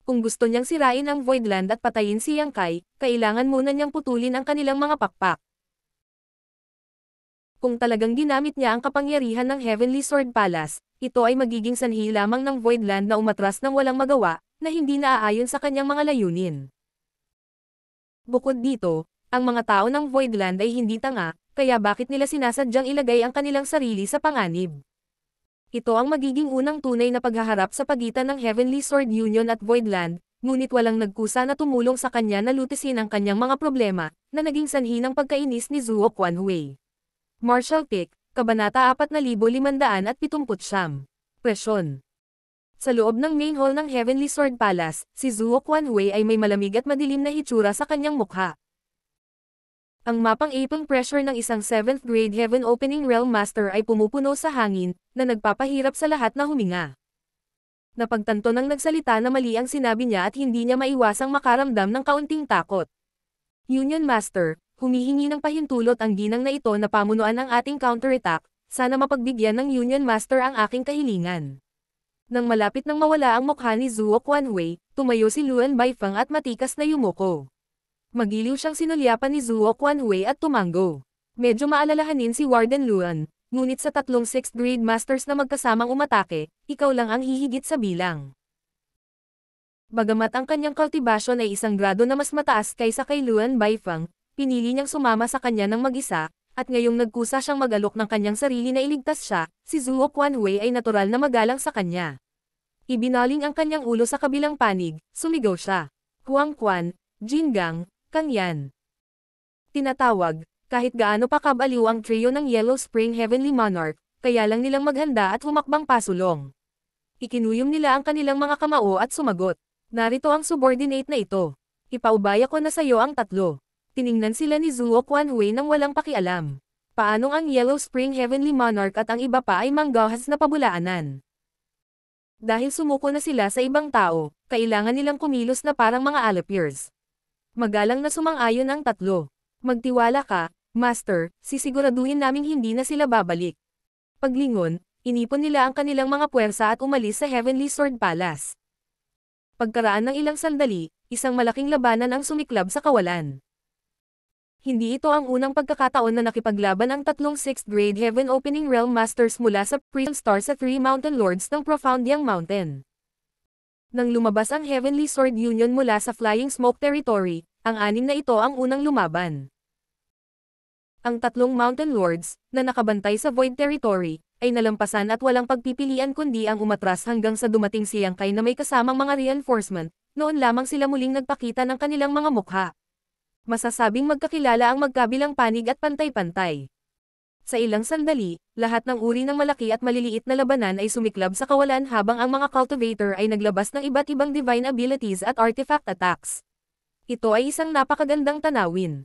Kung gusto niyang sirain ang Voidland at patayin si Yang Kai, kailangan muna niyang putulin ang kanilang mga pakpak. Kung talagang ginamit niya ang kapangyarihan ng Heavenly Sword Palace, ito ay magiging sanhi lamang ng Voidland na umatras ng walang magawa, na hindi naaayon sa kanyang mga layunin. Bukod dito, ang mga tao ng Voidland ay hindi tanga, kaya bakit nila sinasadyang ilagay ang kanilang sarili sa panganib? Ito ang magiging unang tunay na paghaharap sa pagitan ng Heavenly Sword Union at Voidland, ngunit walang nagkusa na tumulong sa kanya na lutisin ang kanyang mga problema, na naging sanhi ng pagkainis ni Zuo Quanhui. Martial Pick, Kabanata 4579. Presyon. Sa loob ng main hall ng Heavenly Sword Palace, si Zuo Quanhui ay may malamig at madilim na hitsura sa kanyang mukha. Ang mapang ipong pressure ng isang 7th grade Heaven Opening Realm Master ay pumupuno sa hangin, na nagpapahirap sa lahat na huminga. Napagtanto ng nagsalita na mali ang sinabi niya at hindi niya maiwasang makaramdam ng kaunting takot. Union Master, humihingi ng pahintulot ang ginang na ito na pamunuan ang ating counterattack, sana mapagbigyan ng Union Master ang aking kahilingan. Nang malapit nang mawala ang mukha ni Zuo Quanhui, tumayo si Luan Baifeng at matikas na yumuko. Magiliw siyang sinulyapan ni Zuo Quanhui at tumango. Medyo maalalahanin si Warden Luan, ngunit sa tatlong 6th grade masters na magkasamang umatake, ikaw lang ang hihigit sa bilang. Bagamat ang kanyang cultivation ay isang grado na mas mataas kaysa kay Luan Baifeng, pinili niyang sumama sa kanya ng mag-isa, at ngayong nagkusa siyang mag-alok ng kanyang sarili na iligtas siya, si Zuo Quanhui ay natural na magalang sa kanya. Ibinaling ang kanyang ulo sa kabilang panig, sumigaw siya. Huang Quan, Jin Gang, Kang Yan. tinatawag, kahit gaano pa kabaliw ang trio ng Yellow Spring Heavenly Monarch, kaya lang nilang maghanda at humakbang pasulong. Ikinuyom nila ang kanilang mga kamao at sumagot. Narito ang subordinate na ito. Ipaubaya ko na sayo ang tatlo. Tiningnan sila ni Zuo Quanhui nang walang pakialam. Paanong ang Yellow Spring Heavenly Monarch at ang iba pa ay manggahas na pabulaanan? Dahil sumuko na sila sa ibang tao, kailangan nilang kumilos na parang mga alapiers. Magalang na sumang-ayon ang tatlo. Magtiwala ka, Master, sisiguraduhin naming hindi na sila babalik. Paglingon, inipon nila ang kanilang mga puwersa at umalis sa Heavenly Sword Palace. Pagkaraan ng ilang sandali, isang malaking labanan ang sumiklab sa kawalan. Hindi ito ang unang pagkakataon na nakipaglaban ang tatlong 6th grade Heaven Opening Realm Masters mula sa Prison Star sa Three Mountain Lords ng Profoundiang Mountain. Nang lumabas ang Heavenly Sword Union mula sa Flying Smoke Territory, ang anim na ito ang unang lumaban. Ang tatlong Mountain Lords, na nakabantay sa Void Territory, ay nalampasan at walang pagpipilian kundi ang umatras hanggang sa dumating si Yang Kai na may kasamang mga reinforcement, noon lamang sila muling nagpakita ng kanilang mga mukha. Masasabing magkakilala ang magkabilang panig at pantay-pantay. Sa ilang sandali, lahat ng uri ng malaki at maliliit na labanan ay sumiklab sa kawalan habang ang mga cultivator ay naglabas ng iba't ibang divine abilities at artifact attacks. Ito ay isang napakagandang tanawin.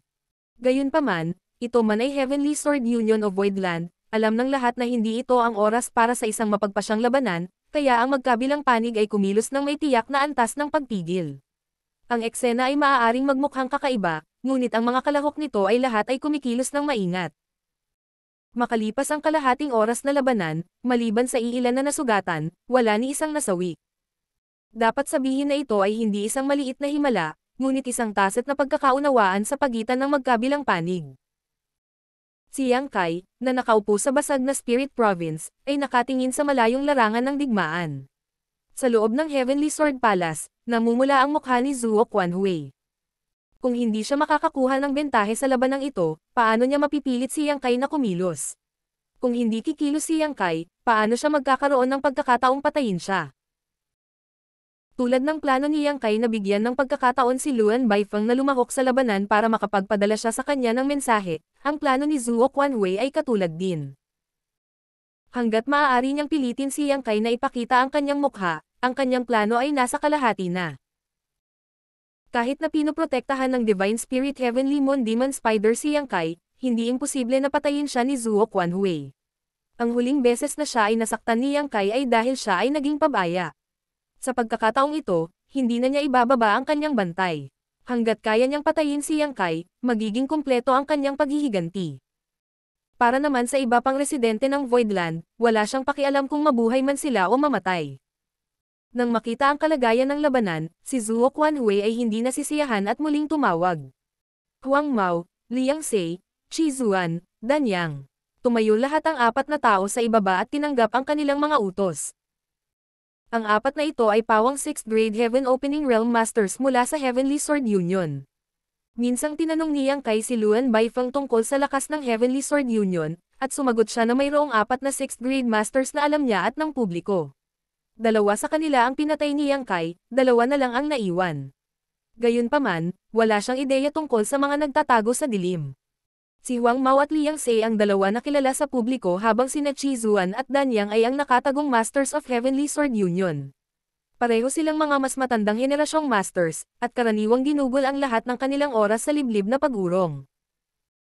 Gayunpaman, ito man ay Heavenly Sword Union of Voidland, alam ng lahat na hindi ito ang oras para sa isang mapagpasyang labanan, kaya ang magkabilang panig ay kumilos ng may tiyak na antas ng pagpigil. Ang eksena ay maaaring magmukhang kakaiba, ngunit ang mga kalahok nito ay lahat ay kumikilos ng maingat. Makalipas ang kalahating oras na labanan, maliban sa iilan na nasugatan, wala ni isang nasawi. Dapat sabihin na ito ay hindi isang maliit na himala, ngunit isang tacit na pagkakaunawaan sa pagitan ng magkabilang panig. Si Yang Kai, na nakaupo sa basag na Spirit Province, ay nakatingin sa malayong larangan ng digmaan. Sa loob ng Heavenly Sword Palace, namumula ang mukha ni Zuo Quanhui. Kung hindi siya makakakuha ng bentahe sa labanang ito, paano niya mapipilit si Yang Kai na kumilos? Kung hindi kikilos si Yang Kai, paano siya magkakaroon ng pagkakataong patayin siya? Tulad ng plano ni Yang Kai na bigyan ng pagkakataon si Luan Baifeng na lumahok sa labanan para makapagpadala siya sa kanya ng mensahe, ang plano ni Zuo Quanhui ay katulad din. Hanggat maaari niyang pilitin si Yang Kai na ipakita ang kanyang mukha, ang kanyang plano ay nasa kalahati na. Kahit na pinoprotektahan ng Divine Spirit Heavenly Moon Demon Spider si Yang Kai, hindi imposible na patayin siya ni Zuo Quanhui. Ang huling beses na siya ay nasaktan ni Yang Kai ay dahil siya ay naging pabaya. Sa pagkakataong ito, hindi na niya ibababa ang kanyang bantay. Hanggat kaya niyang patayin si Yang Kai, magiging kumpleto ang kanyang paghihiganti. Para naman sa iba pang residente ng Voidland, wala siyang pakialam kung mabuhay man sila o mamatay. Nang makita ang kalagayan ng labanan, si Zuo Quanhui ay hindi nasisiyahan at muling tumawag. Huang Mao, Liang Sei, Qi Zuan, Dan Yang. Tumayo lahat ang apat na tao sa ibaba at tinanggap ang kanilang mga utos. Ang apat na ito ay pawang 6th grade Heaven Opening Realm Masters mula sa Heavenly Sword Union. Minsang tinanong ni Yang Kai si Luan Baifeng tungkol sa lakas ng Heavenly Sword Union, at sumagot siya na mayroong apat na 6th grade masters na alam niya at ng publiko. Dalawa sa kanila ang pinatay ni Yang Kai, dalawa na lang ang naiwan. Gayunpaman, wala siyang ideya tungkol sa mga nagtatago sa dilim. Si Huang Mao at Liang Sei ang dalawa na kilala sa publiko habang sina Qi Zuan at Dan Yang ay ang nakatagong Masters of Heavenly Sword Union. Pareho silang mga mas matandang henerasyong Masters, at karaniwang ginugol ang lahat ng kanilang oras sa liblib na pag-urong.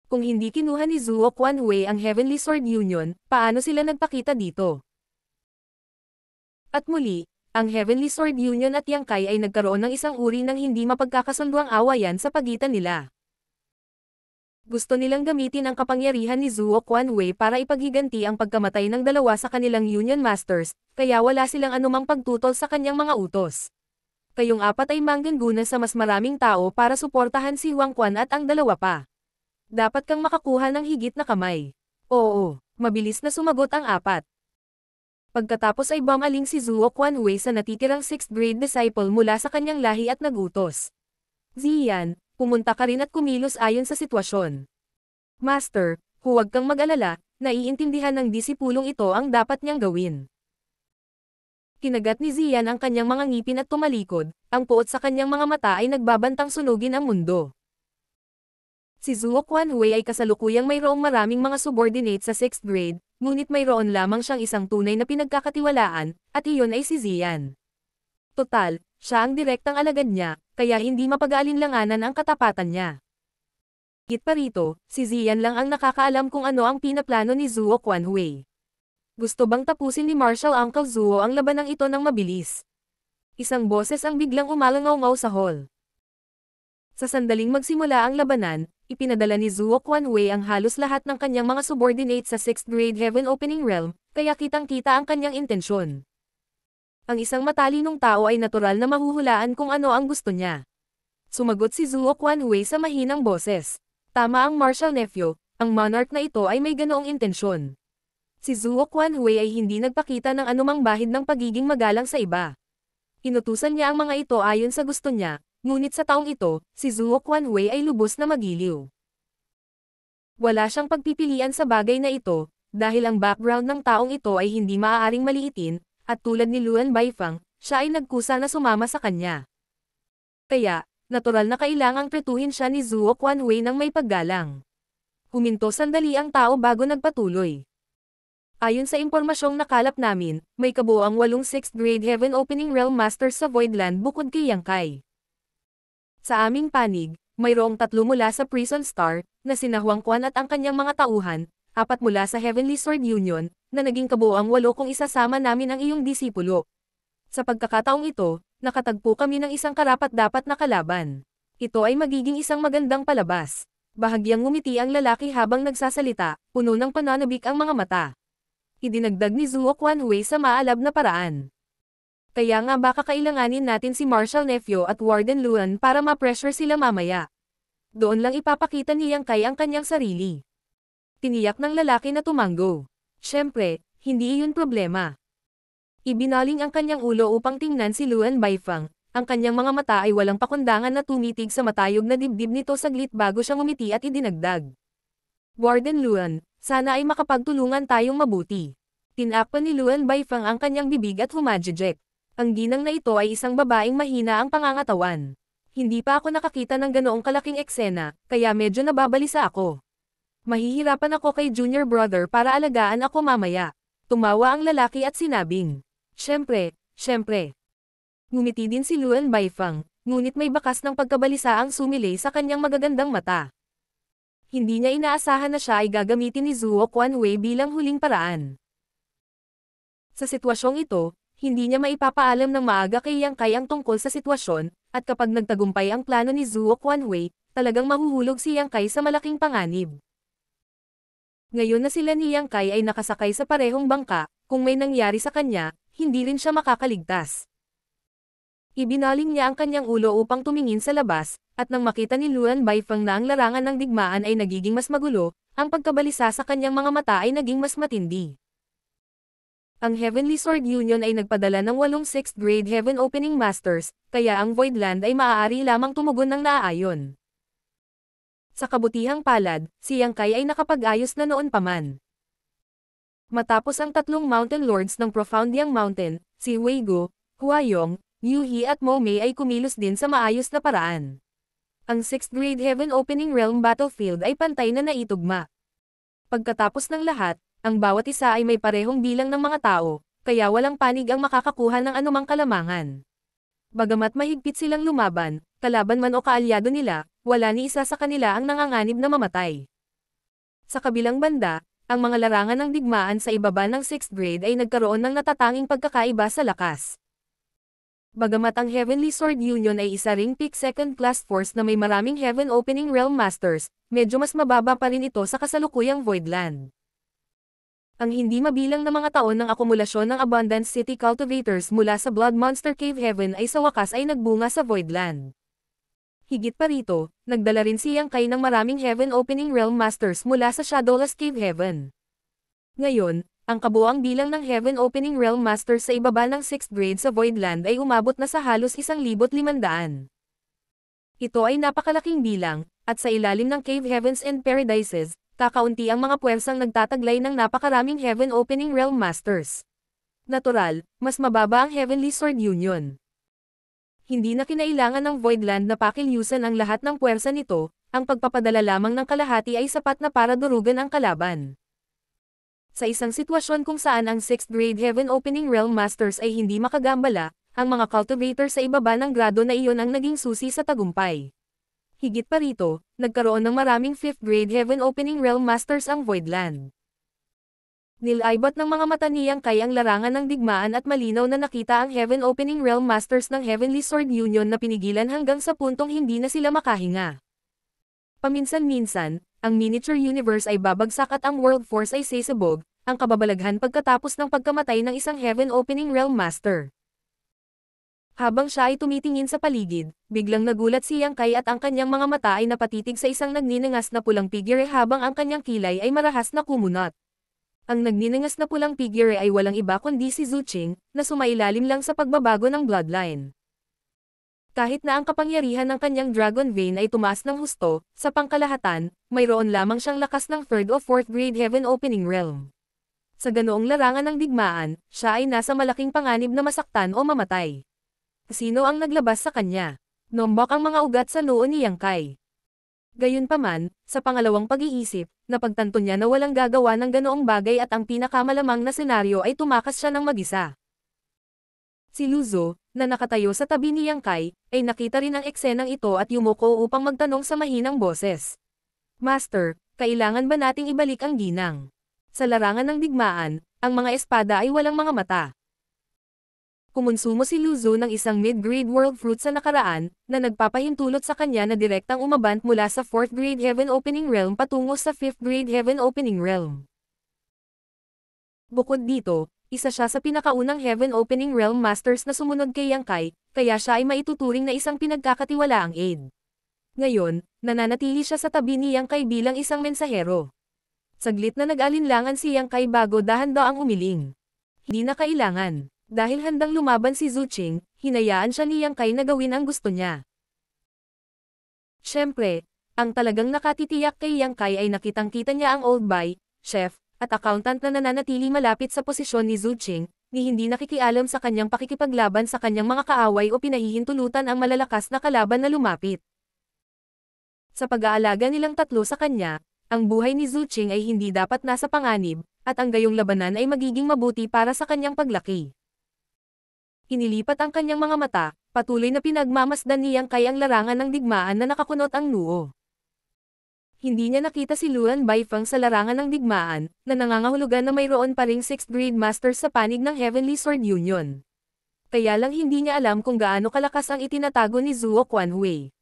Kung hindi kinuha ni Zuo Quanhui ang Heavenly Sword Union, paano sila nagpakita dito? At muli, ang Heavenly Sword Union at Yang Kai ay nagkaroon ng isang uri ng hindi mapagkakasunduang awayan sa pagitan nila. Gusto nilang gamitin ang kapangyarihan ni Zuo Quanhui para ipaghiganti ang pagkamatay ng dalawa sa kanilang Union Masters, kaya wala silang anumang pagtutol sa kanyang mga utos. Kayong apat ay manggaguna sa mas maraming tao para suportahan si Huang Quan at ang dalawa pa. Dapat kang makakuha ng higit na kamay. Oo, mabilis na sumagot ang apat. Pagkatapos ay bumaling si Zuo Quanhui sa natitirang 6th grade disciple mula sa kanyang lahi at nagutos. Ziyan, pumunta ka rin at kumilos ayon sa sitwasyon. Master, huwag kang mag-alala, naiintindihan ng disipulong ito ang dapat niyang gawin. Kinagat ni Ziyan ang kanyang mga ngipin at tumalikod, ang puot sa kanyang mga mata ay nagbabantang sunugin ang mundo. Si Zuo Quanhui ay kasalukuyang mayroong maraming mga subordinate sa 6th grade, ngunit mayroon lamang siyang isang tunay na pinagkakatiwalaan, at iyon ay si Zian. Total, siya ang direktang alagad niya, kaya hindi mapag-aalinlanganan ang katapatan niya. Higit pa rito, si Zian lang ang nakakaalam kung ano ang pinaplano ni Zuo Quanhui. Gusto bang tapusin ni Marshal Uncle Zuo ang labanang ito ng mabilis? Isang boses ang biglang umalangaw-ngaw sa hall. Sa sandaling magsimula ang labanan, ipinadala ni Zuo Quanhui ang halos lahat ng kanyang mga subordinate sa 6th grade Heaven Opening Realm, kaya kitang-kita ang kanyang intensyon. Ang isang matalinong tao ay natural na mahuhulaan kung ano ang gusto niya. Sumagot si Zuo Quanhui sa mahinang boses. Tama ang Marshal Nephew, ang monarch na ito ay may ganoong intensyon. Si Zuo Quanhui ay hindi nagpakita ng anumang bahid ng pagiging magalang sa iba. Inutusan niya ang mga ito ayon sa gusto niya, ngunit sa taong ito, si Zuo Quanhui ay lubos na magiliw. Wala siyang pagpipilian sa bagay na ito, dahil ang background ng taong ito ay hindi maaaring maliitin, at tulad ni Luan Baifang, siya ay nagkusa na sumama sa kanya. Kaya, natural na kailangang tretuhin siya ni Zuo Quanhui ng may paggalang. Huminto sandali ang tao bago nagpatuloy. Ayon sa impormasyong nakalap namin, may kabuoang 8 6th grade Heaven Opening Realm Masters sa Voidland bukod kay Yang Kai. Sa aming panig, mayroong 3 mula sa Prison Star, na sina Huang Quan at ang kanyang mga tauhan, 4 mula sa Heavenly Sword Union, na naging kabuoang 8 kung isasama namin ang iyong disipulo. Sa pagkakataong ito, nakatagpo kami ng isang karapat-dapat na kalaban. Ito ay magiging isang magandang palabas. Bahagyang ngumiti ang lalaki habang nagsasalita, puno ng pananabik ang mga mata. Idinagdag ni Zuo Quanhui sa maalab na paraan. Kaya nga baka kailanganin natin si Marshal Nephew at Warden Luan para ma-pressure sila mamaya. Doon lang ipapakita ni Yang Kai ang kanyang sarili. Tiniyak ng lalaki na tumango. Siyempre, hindi iyon problema. Ibinaling ang kanyang ulo upang tingnan si Luan Baifang. Ang kanyang mga mata ay walang pakundangan na tumitig sa matayog na dibdib nito saglit bago siya ngumiti at idinagdag. Warden Luan, sana ay makapagtulungan tayong mabuti. Tinakpan ni Luan Baifang ang kanyang bibig at humajejek. Ang ginang na ito ay isang babaeng mahina ang pangangatawan. Hindi pa ako nakakita ng ganoong kalaking eksena, kaya medyo nababalisa ako. Mahihirapan ako kay junior brother para alagaan ako mamaya. Tumawa ang lalaki at sinabing, Siyempre. Ngumiti din si Luan Baifang, ngunit may bakas ng pagkabalisa ang sumilay sa kanyang magagandang mata. Hindi niya inaasahan na siya ay gagamitin ni Zuo Quanhui bilang huling paraan. Sa sitwasyong ito, hindi niya maipapaalam ng maaga kay Yang Kai ang tungkol sa sitwasyon, at kapag nagtagumpay ang plano ni Zuo Quanhui, talagang mahuhulog si Yang Kai sa malaking panganib. Ngayon na sila ni Yang Kai ay nakasakay sa parehong bangka, kung may nangyari sa kanya, hindi rin siya makakaligtas. Ibinaling niya ang kanyang ulo upang tumingin sa labas, at nang makita ni Luan Baifang na ang larangan ng digmaan ay nagiging mas magulo, ang pagkabalisa sa kanyang mga mata ay naging mas matindi. Ang Heavenly Sword Union ay nagpadala ng 8 6th grade Heaven Opening Masters, kaya ang Voidland ay maaari lamang tumugon ng naaayon. Sa kabutihang palad, si Yang Kai ay nakapag-ayos na noon pa man. Matapos ang 3 Mountain Lords ng Profoundiang Mountain, si Weigo, Huayong, Yuhi at Mo Mei ay kumilos din sa maayos na paraan. Ang 6th grade Heaven Opening Realm Battlefield ay pantay na naitugma. Pagkatapos ng lahat, ang bawat isa ay may parehong bilang ng mga tao, kaya walang panig ang makakakuha ng anumang kalamangan. Bagamat mahigpit silang lumaban, kalaban man o kaalyado nila, wala ni isa sa kanila ang nanganganib na mamatay. Sa kabilang banda, ang mga larangan ng digmaan sa ibaba ng 6th grade ay nagkaroon ng natatanging pagkakaiba sa lakas. Bagamat ang Heavenly Sword Union ay isa ring peak second-class force na may maraming Heaven Opening Realm Masters, medyo mas mababa pa rin ito sa kasalukuyang Voidland. Ang hindi mabilang na mga taon ng akumulasyon ng Abundance City Cultivators mula sa Blood Monster Cave Heaven ay sa wakas ay nagbunga sa Voidland. Higit pa rito, nagdala rin si Yang Kai ng maraming Heaven Opening Realm Masters mula sa Shadowless Cave Heaven. Ngayon, ang kabuuang bilang ng Heaven Opening Realm Masters sa ibaba ng 6th grade sa Voidland ay umabot na sa halos 1,500. Ito ay napakalaking bilang, at sa ilalim ng Cave Heavens and Paradises, kakaunti ang mga puwersang nagtataglay ng napakaraming Heaven Opening Realm Masters. Natural, mas mababa ang Heavenly Sword Union. Hindi na kinailangan ng Voidland na pakilyusan ang lahat ng puwersa nito, ang pagpapadala lamang ng kalahati ay sapat na para durugan ang kalaban. Sa isang sitwasyon kung saan ang 6th grade Heaven Opening Realm Masters ay hindi makagambala, ang mga cultivator sa ibaba ng grado na iyon ang naging susi sa tagumpay. Higit pa rito, nagkaroon ng maraming 5th grade Heaven Opening Realm Masters ang Voidland. Nilaybot ng mga mata ni Yang Kai ang larangan ng digmaan at malinaw na nakita ang Heaven Opening Realm Masters ng Heavenly Sword Union na pinigilan hanggang sa puntong hindi na sila makahinga. Paminsan-minsan, ang miniature universe ay babagsak at ang world force ay sisabog, ang kababalaghan pagkatapos ng pagkamatay ng isang Heaven Opening Realm Master. Habang siya ay tumitingin sa paligid, biglang nagulat si Yang Kai at ang kanyang mga mata ay napatitig sa isang nagninangas na pulang figure habang ang kanyang kilay ay marahas na kumunot. Ang nagninangas na pulang figure ay walang iba kundi si Zhu Qing, na sumailalim lang sa pagbabago ng bloodline. Kahit na ang kapangyarihan ng kanyang dragon vein ay tumaas ng husto, sa pangkalahatan, mayroon lamang siyang lakas ng 3rd o 4th grade Heaven Opening Realm. Sa ganoong larangan ng digmaan, siya ay nasa malaking panganib na masaktan o mamatay. Sino ang naglabas sa kanya? Nombok ang mga ugat sa noo ni Yang Kai. Gayunpaman, sa pangalawang pag-iisip, napagtanto niya na walang gagawa ng ganoong bagay at ang pinakamalamang na senaryo ay tumakas siya ng mag-isa. Si Luzo, na nakatayo sa tabi ni Yang Kai, ay nakita rin ang eksenang ito at yumuko upang magtanong sa mahinang boses. Master, kailangan ba nating ibalik ang ginang? Sa larangan ng digmaan, ang mga espada ay walang mga mata. Kumonsumo si Luzo ng isang mid-grade world fruit sa nakaraan, na nagpapahintulot sa kanya na direktang umabant mula sa 4th grade Heaven Opening Realm patungo sa 5th grade Heaven Opening Realm. Bukod dito, isa siya sa pinakaunang Heaven Opening Realm Masters na sumunod kay Yang Kai, kaya siya ay maituturing na isang pinagkakatiwalaang aid. Ngayon, nananatili siya sa tabi ni Yang Kai bilang isang mensahero. Saglit na nag-alinlangan si Yang Kai bago dahan-daang umiling. Hindi na kailangan. Dahil handang lumaban si Zhu Qing, hinayaan siya ni Yang Kai na gawin ang gusto niya. Siyempre, ang talagang nakatitiyak kay Yang Kai ay nakitang-kita niya ang old boy, chef, at accountant na nananatili malapit sa posisyon ni Zhu Qing, ni hindi nakikialam sa kanyang pakikipaglaban sa kanyang mga kaaway o pinahihintulutan ang malalakas na kalaban na lumapit. Sa pag-aalaga nilang tatlo sa kanya, ang buhay ni Zhu Qing ay hindi dapat nasa panganib, at ang gayong labanan ay magiging mabuti para sa kanyang paglaki. Inilipat ang kanyang mga mata, patuloy na pinagmamasdan ni Yang Kai ang larangan ng digmaan na nakakunot ang noo. Hindi niya nakita si Luan Baifeng sa larangan ng digmaan, na nangangahulugan na mayroon pa ring 6th grade masters sa panig ng Heavenly Sword Union. Kaya lang hindi niya alam kung gaano kalakas ang itinatago ni Zhuo Quanhui.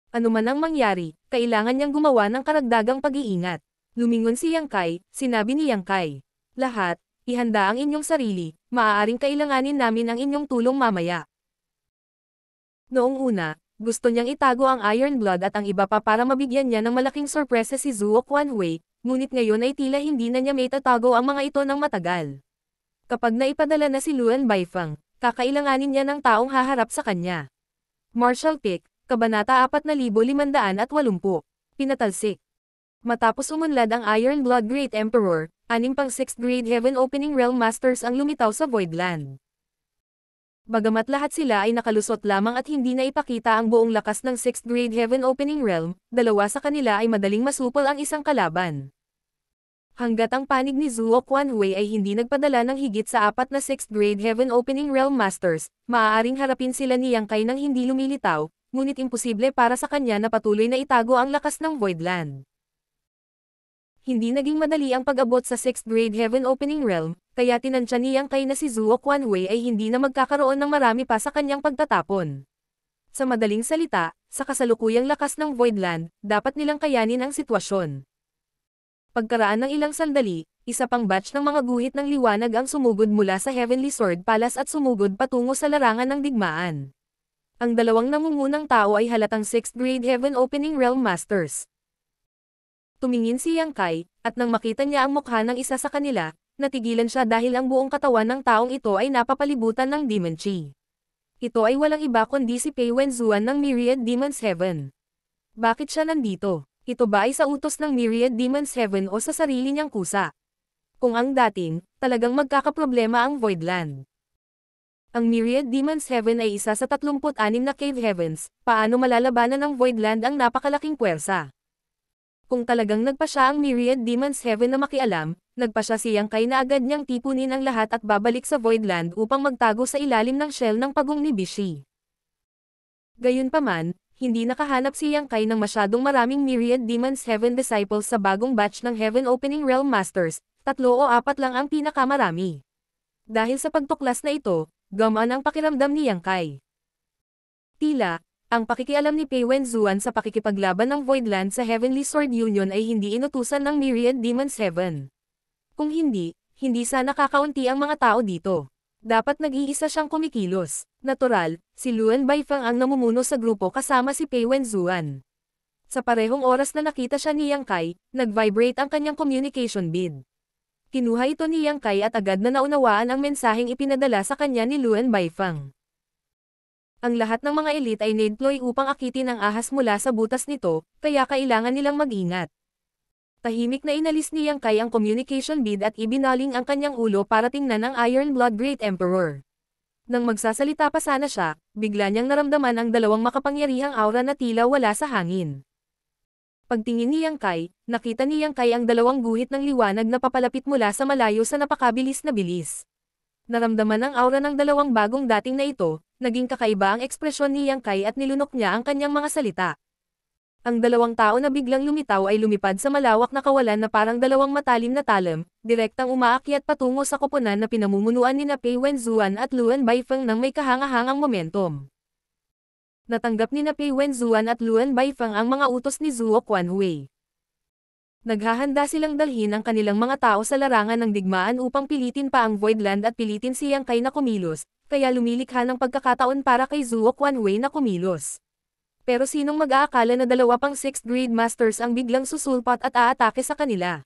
Ano man ang mangyari, kailangan niyang gumawa ng karagdagang pag-iingat. Lumingon si Yang Kai, sinabi ni Yang Kai. Lahat, ihanda ang inyong sarili, maaaring kailanganin namin ang inyong tulong mamaya. Noong una, gusto niyang itago ang Iron Blood at ang iba pa para mabigyan niya ng malaking sorpresa si Zhuo Quanhui, ngunit ngayon ay tila hindi na niya may tatago ang mga ito ng matagal. Kapag naipadala na si Luan Baifeng, kakailanganin niya ng taong haharap sa kanya. Martial Pick, Kabanata 4580, Pinatalsik. Matapos umunlad ang Iron Blood Great Emperor, 6 pang 6th grade Heaven Opening Realm Masters ang lumitaw sa Voidland. Bagamat lahat sila ay nakalusot lamang at hindi na ipakita ang buong lakas ng 6th grade Heaven Opening Realm, dalawa sa kanila ay madaling masupol ang isang kalaban. Hanggat ang panig ni Zhuo Quanhui ay hindi nagpadala ng higit sa 4 na 6th grade Heaven Opening Realm Masters, maaaring harapin sila ni Yang Kai nang hindi lumilitaw, ngunit imposible para sa kanya na patuloy na itago ang lakas ng Voidland. Hindi naging madali ang pag-abot sa 6th grade Heaven Opening Realm, kaya tinansya ni Yang Kai na si Zhuo Quanhui ay hindi na magkakaroon ng marami pa sa kanyang pagtatapon. Sa madaling salita, sa kasalukuyang lakas ng Voidland, dapat nilang kayanin ang sitwasyon. Pagkaraan ng ilang sandali, isa pang batch ng mga guhit ng liwanag ang sumugod mula sa Heavenly Sword Palace at sumugod patungo sa larangan ng digmaan. Ang dalawang nangungunang tao ay halatang 6th grade Heaven Opening Realm Masters. Tumingin si Yang Kai, at nang makita niya ang mukha ng isa sa kanila, natigilan siya dahil ang buong katawan ng taong ito ay napapalibutan ng Demon Chi. Ito ay walang iba kundi si Pei Wenzuan ng Myriad Demons Heaven. Bakit siya nandito? Ito ba ay sa utos ng Myriad Demons Heaven o sa sarili niyang kusa? Kung ang dating, talagang magkakaproblema ang Voidland. Ang Myriad Demon's Heaven ay isa sa 36 na cave heavens, paano malalabanan ng Voidland ang napakalaking puwersa? Kung talagang nagpa siya ang Myriad Demon's Heaven na makialam, nagpa siya si Yang Kai na agad niyang tipunin ang lahat at babalik sa Voidland upang magtago sa ilalim ng shell ng pagong ni Bishi. Gayunpaman, hindi nakahanap si Yang Kai ng masyadong maraming Myriad Demon's Heaven disciples sa bagong batch ng Heaven Opening Realm Masters, 3 o 4 lang ang pinakamarami. Dahil sa pagtuklas na ito, gumaan ang pakiramdam ni Yang Kai. Tila, ang pakikialam ni Pei Wenzuan sa pakikipaglaban ng Voidland sa Heavenly Sword Union ay hindi inutusan ng Myriad Demon's Heaven. Kung hindi, hindi sana kakaunti ang mga tao dito. Dapat nag-iisa siyang kumikilos. Natural, si Luan Baifeng ang namumuno sa grupo kasama si Pei Wenzuan. Sa parehong oras na nakita siya ni Yang Kai, nag-vibrate ang kanyang communication bead. Kinuha ito ni Yang Kai at agad na naunawaan ang mensaheng ipinadala sa kanya ni Luan Baifeng. Ang lahat ng mga elite ay na-deploy upang akitin ang ahas mula sa butas nito, kaya kailangan nilang mag-ingat. Tahimik na inalis ni Yang Kai ang communication bead at ibinaling ang kanyang ulo para tingnan ang Iron Blood Great Emperor. Nang magsasalita pa sana siya, bigla niyang naramdaman ang dalawang makapangyarihang aura na tila wala sa hangin. Pagtingin ni Yang Kai, nakita ni Yang Kai ang dalawang guhit ng liwanag na papalapit mula sa malayo sa napakabilis na bilis. Naramdaman ang aura ng dalawang bagong dating na ito, naging kakaiba ang ekspresyon ni Yang Kai at nilunok niya ang kanyang mga salita. Ang dalawang tao na biglang lumitaw ay lumipad sa malawak na kawalan na parang dalawang matalim na talam, direktang umaakyat patungo sa koponan na pinamumunuan ni Pei Wenzuan at Luan Baifeng ng may kahangahangang momentum. Natanggap ni Pei Wenzuan at Luan Baifeng ang mga utos ni Zuo Quanhui. Naghahanda silang dalhin ang kanilang mga tao sa larangan ng digmaan upang pilitin pa ang Voidland at pilitin si Yang Kai na kumilos, kaya lumilikha ng pagkakataon para kay Zuo Quanhui na kumilos. Pero sinong mag-aakala na dalawa pang 6th grade masters ang biglang susulpot at aatake sa kanila?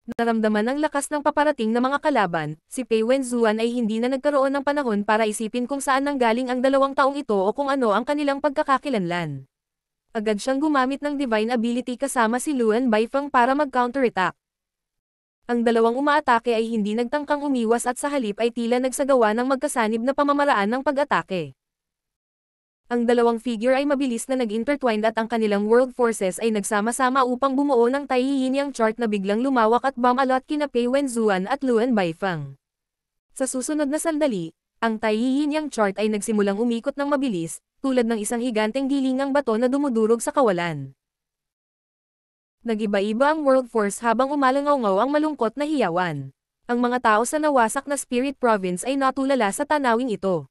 Naramdaman ang lakas ng paparating na mga kalaban, si Pei Wenzuan ay hindi na nagkaroon ng panahon para isipin kung saan nanggaling ang dalawang taong ito o kung ano ang kanilang pagkakakilanlan. Agad siyang gumamit ng divine ability kasama si Luan Baifeng para mag-counterattack. Ang dalawang umaatake ay hindi nagtangkang umiwas at sa halip ay tila nagsagawa ng magkasanib na pamamaraan ng pag-atake. Ang dalawang figure ay mabilis na nag-intertwined at ang kanilang world forces ay nagsama-sama upang bumuo ng Tai Yin Yang chart na biglang lumawak at bumalot kina Pei Wenzuan at Luan Baifeng. Sa susunod na sandali, ang Tai Yin Yang chart ay nagsimulang umikot ng mabilis, tulad ng isang higanteng gilingang bato na dumudurog sa kawalan. Nag-iba-iba ang world force habang umalangaw-ngaw ang malungkot na hiyawan. Ang mga tao sa nawasak na Spirit Province ay natulala sa tanawing ito.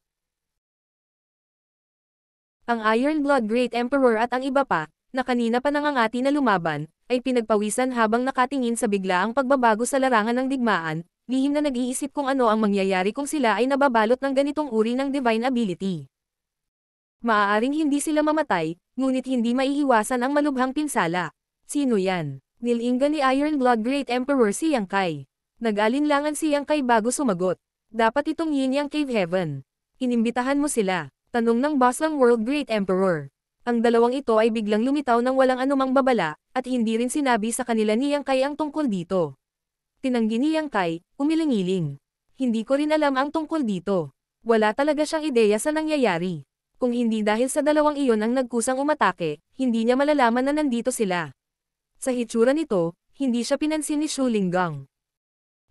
Ang Iron Blood Great Emperor at ang iba pa, na kanina pa nangangati na lumaban, ay pinagpawisan habang nakatingin sa biglaang pagbabago sa larangan ng digmaan, lihim na nag-iisip kung ano ang mangyayari kung sila ay nababalot ng ganitong uri ng divine ability. Maaaring hindi sila mamatay, ngunit hindi maiiwasan ang malubhang pinsala. Sino yan? Nilinga ni Iron Blood Great Emperor si Yang Kai. Nag-alinlangan si Yang Kai bago sumagot. Dapat itong Yin Yang Cave Heaven. Inimbitahan mo sila. Tanong ng boss ng World Great Emperor. Ang dalawang ito ay biglang lumitaw ng walang anumang babala, at hindi rin sinabi sa kanila ni Yang Kai ang tungkol dito. Tinanggi ni Yang Kai, umiling-iling. Hindi ko rin alam ang tungkol dito. Wala talaga siyang ideya sa nangyayari. Kung hindi dahil sa dalawang iyon ang nagkusang umatake, hindi niya malalaman na nandito sila. Sa hitsura nito, hindi siya pinansin ni Shu Linggang.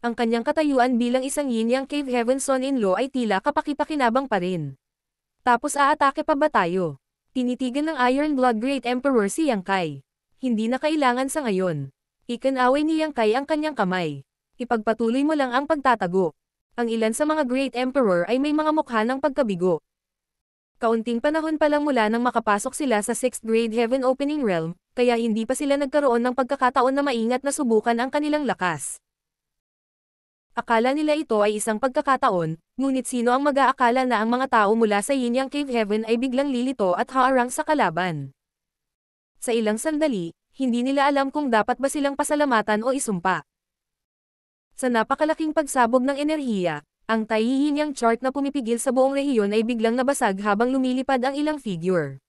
Ang kanyang katayuan bilang isang Yin Yang Cave Heaven son-in-law ay tila kapakipakinabang pa rin. Tapos aatake pa ba tayo? Tinitigan ng Iron Blood Great Emperor si Yang Kai. Hindi na kailangan sa ngayon. Ikinaway ni Yang Kai ang kanyang kamay. Ipagpatuloy mo lang ang pagtatago. Ang ilan sa mga Great Emperor ay may mga mukha ng pagkabigo. Kaunting panahon pa lang mula nang makapasok sila sa 6th grade Heaven Opening Realm, kaya hindi pa sila nagkaroon ng pagkakataon na maingat na subukan ang kanilang lakas. Akala nila ito ay isang pagkakataon, ngunit sino ang mag-aakala na ang mga tao mula sa Yin Yang Cave Heaven ay biglang lilito at haarang sa kalaban. Sa ilang sandali, hindi nila alam kung dapat ba silang pasalamatan o isumpa. Sa napakalaking pagsabog ng enerhiya, ang Tai Yin Yang chart na pumipigil sa buong rehiyon ay biglang nabasag habang lumilipad ang ilang figure.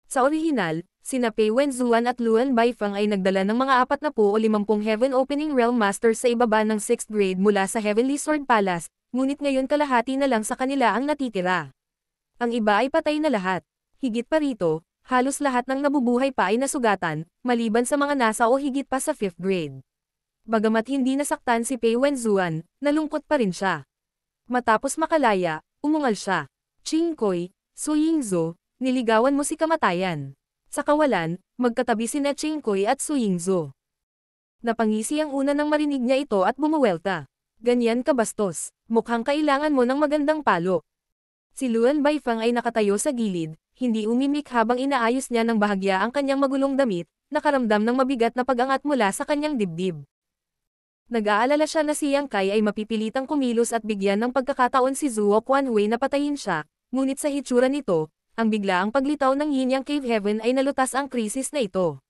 Sa orihinal, sina Pei Wenzuan at Luan Baifeng ay nagdala ng mga 40 o 50 Heaven Opening Realm Masters sa ibaba ng 6th grade mula sa Heavenly Sword Palace, ngunit ngayon kalahati na lang sa kanila ang natitira. Ang iba ay patay na lahat. Higit pa rito, halos lahat ng nabubuhay pa ay nasugatan, maliban sa mga nasa o higit pa sa 5th grade. Bagamat hindi nasaktan si Pei Wenzuan, nalungkot pa rin siya. Matapos makalaya, umungal siya. Qingkoy, Su Yingzhou, niligawan mo si kamatayan. Sa kawalan, magkatabi sina Qingkoy at Su Yingzhou. Napangisi ang una nang marinig niya ito at bumuwelta. Ganyan ka bastos, mukhang kailangan mo ng magandang palo. Si Luan Baifang ay nakatayo sa gilid, hindi umimik habang inaayos niya ng bahagya ang kanyang magulong damit, nakaramdam ng mabigat na pag-angat mula sa kanyang dibdib. Nag-aalala siya na si Yang Kai ay mapipilitang kumilos at bigyan ng pagkakataon si Zuo Quanhui na patayin siya, ngunit sa hitsura nito, ang biglaang paglitaw ng Yin Yang Cave Heaven ay nalutas ang krisis na ito.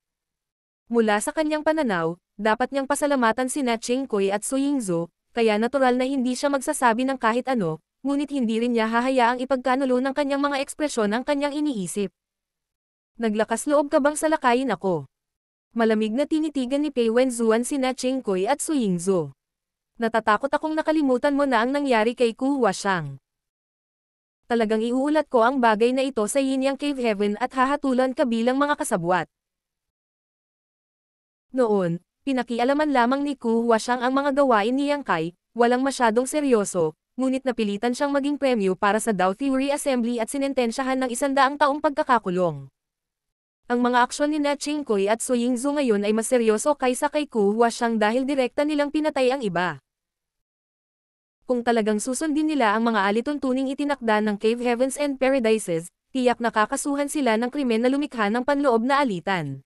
Mula sa kanyang pananaw, dapat niyang pasalamatan sina Qingkoy at Su Yingzhou, kaya natural na hindi siya magsasabi ng kahit ano, ngunit hindi rin niya hahayaang ipagkanulo ng kanyang mga ekspresyon ang kanyang iniisip. Naglakas loob ka bang salakayin ako? Malamig na tinitigan ni Pei Wenzuan sina Qingkoy at Su Yingzhou. Natatakot akong nakalimutan mo na ang nangyari kay Ku Huashang. Talagang iuulat ko ang bagay na ito sa Yin Yang Cave Heaven at hahatulan ka bilang mga kasabwat. Noon, pinakialaman lamang ni Ku Huashang ang mga gawain ni Yang Kai, walang masyadong seryoso, ngunit napilitan siyang maging premyo para sa Dao Theory Assembly at sinentensyahan ng 100 taong pagkakakulong. Ang mga aksyon ni Qingkoy at Su Yingzhou ngayon ay mas seryoso kaysa kay Ku Huashang dahil direkta nilang pinatay ang iba. Kung talagang susundin nila ang mga alituntuning itinakda ng Cave Heavens and Paradises, tiyak nakakasuhan sila ng krimen na lumikha ng panloob na alitan.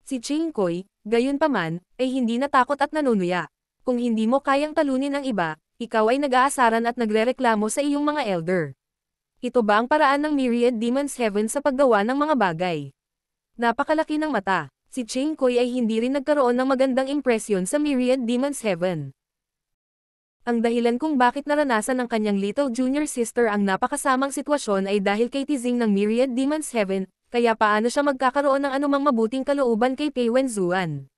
Si Qingkoy, gayunpaman, ay hindi natakot at nanunuya. Kung hindi mo kayang talunin ang iba, ikaw ay nag-aasaran at nagrereklamo sa iyong mga elder. Ito ba ang paraan ng Myriad Demons Heaven sa paggawa ng mga bagay? Napakalaki ng mata. Si Qingkoy ay hindi rin nagkaroon ng magandang impresyon sa Myriad Demons Heaven. Ang dahilan kung bakit naranasan ng kanyang little junior sister ang napakasamang sitwasyon ay dahil kay teasing ng Myriad Demons Heaven, kaya paano siya magkakaroon ng anumang mabuting kalooban kay Pei Wenzuan?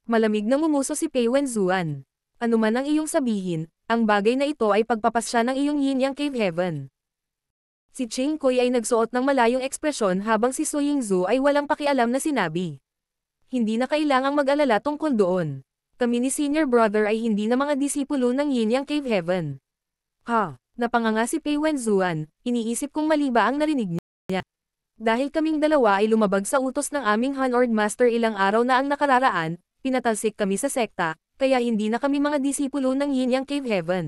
Malamig na ngumuso si Pei Wenzuan. Ano man ang iyong sabihin, ang bagay na ito ay pagpapasya ng iyong Yin Yang Cave Heaven. Si Qingkoy ay nagsuot ng malayong ekspresyon habang si Su Yingzhou ay walang pakialam na sinabi. Hindi na kailangang mag-alala tungkol doon. Kami ni senior brother ay hindi na mga disipulo ng Yin Yang Cave Heaven. Ha, napanganga si Pei Wenzuan, iniisip kong mali ba ang narinig niya. Dahil kaming dalawa ay lumabag sa utos ng aming Hanord Master ilang araw na ang nakararaan, pinatalsik kami sa sekta, kaya hindi na kami mga disipulo ng Yin Yang Cave Heaven.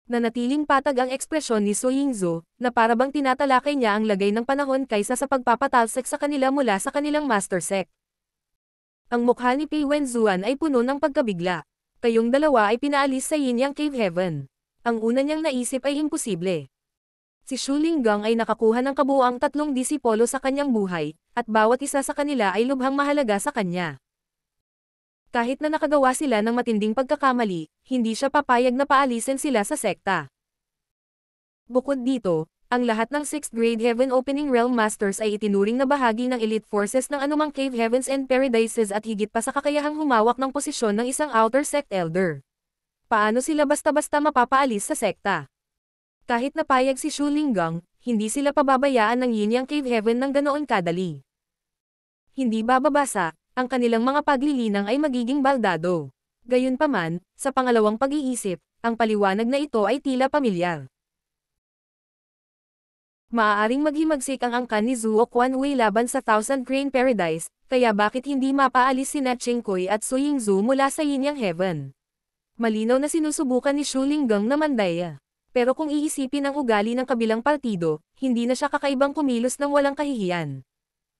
Nanatiling patag ang ekspresyon ni Su Yingzhou, na parabang tinatalakay niya ang lagay ng panahon kaysa sa pagpapatalsik sa kanila mula sa kanilang master sect. Ang mukha ni Pei Wenzuan ay puno ng pagkabigla. Kayong dalawa ay pinaalis sa Yin Yang Cave Heaven. Ang una niyang naisip ay imposible. Si Shu Linggang ay nakakuha ng kabuuang 3 disipolo sa kanyang buhay, at bawat isa sa kanila ay lubhang mahalaga sa kanya. Kahit na nakagawa sila ng matinding pagkakamali, hindi siya papayag na paalisin sila sa sekta. Bukod dito, ang lahat ng 6th grade Heaven Opening Realm Masters ay itinuring na bahagi ng elite forces ng anumang Cave Heavens and Paradises at higit pa sa kakayahang humawak ng posisyon ng isang outer sect elder. Paano sila basta-basta mapapaalis sa sekta? Kahit napayag si Shu Linggang, hindi sila pababayaan ng Yin Yang Cave Heaven ng ganoon kadali. Hindi bababasa, ang kanilang mga paglilinang ay magiging baldado. Gayunpaman, sa pangalawang pag-iisip, ang paliwanag na ito ay tila pamilyar. Maaaring maghimagsik ang angkan ni Zuo Quanhui laban sa Thousand Crane Paradise, kaya bakit hindi mapaalis sina Qingkoy at Su Yingzhou mula sa Yin Yang Heaven? Malinaw na sinusubukan ni Shu Linggang na mandaya. Pero kung iisipin ang ugali ng kabilang partido, hindi na siya kakaibang kumilos ng walang kahihiyan.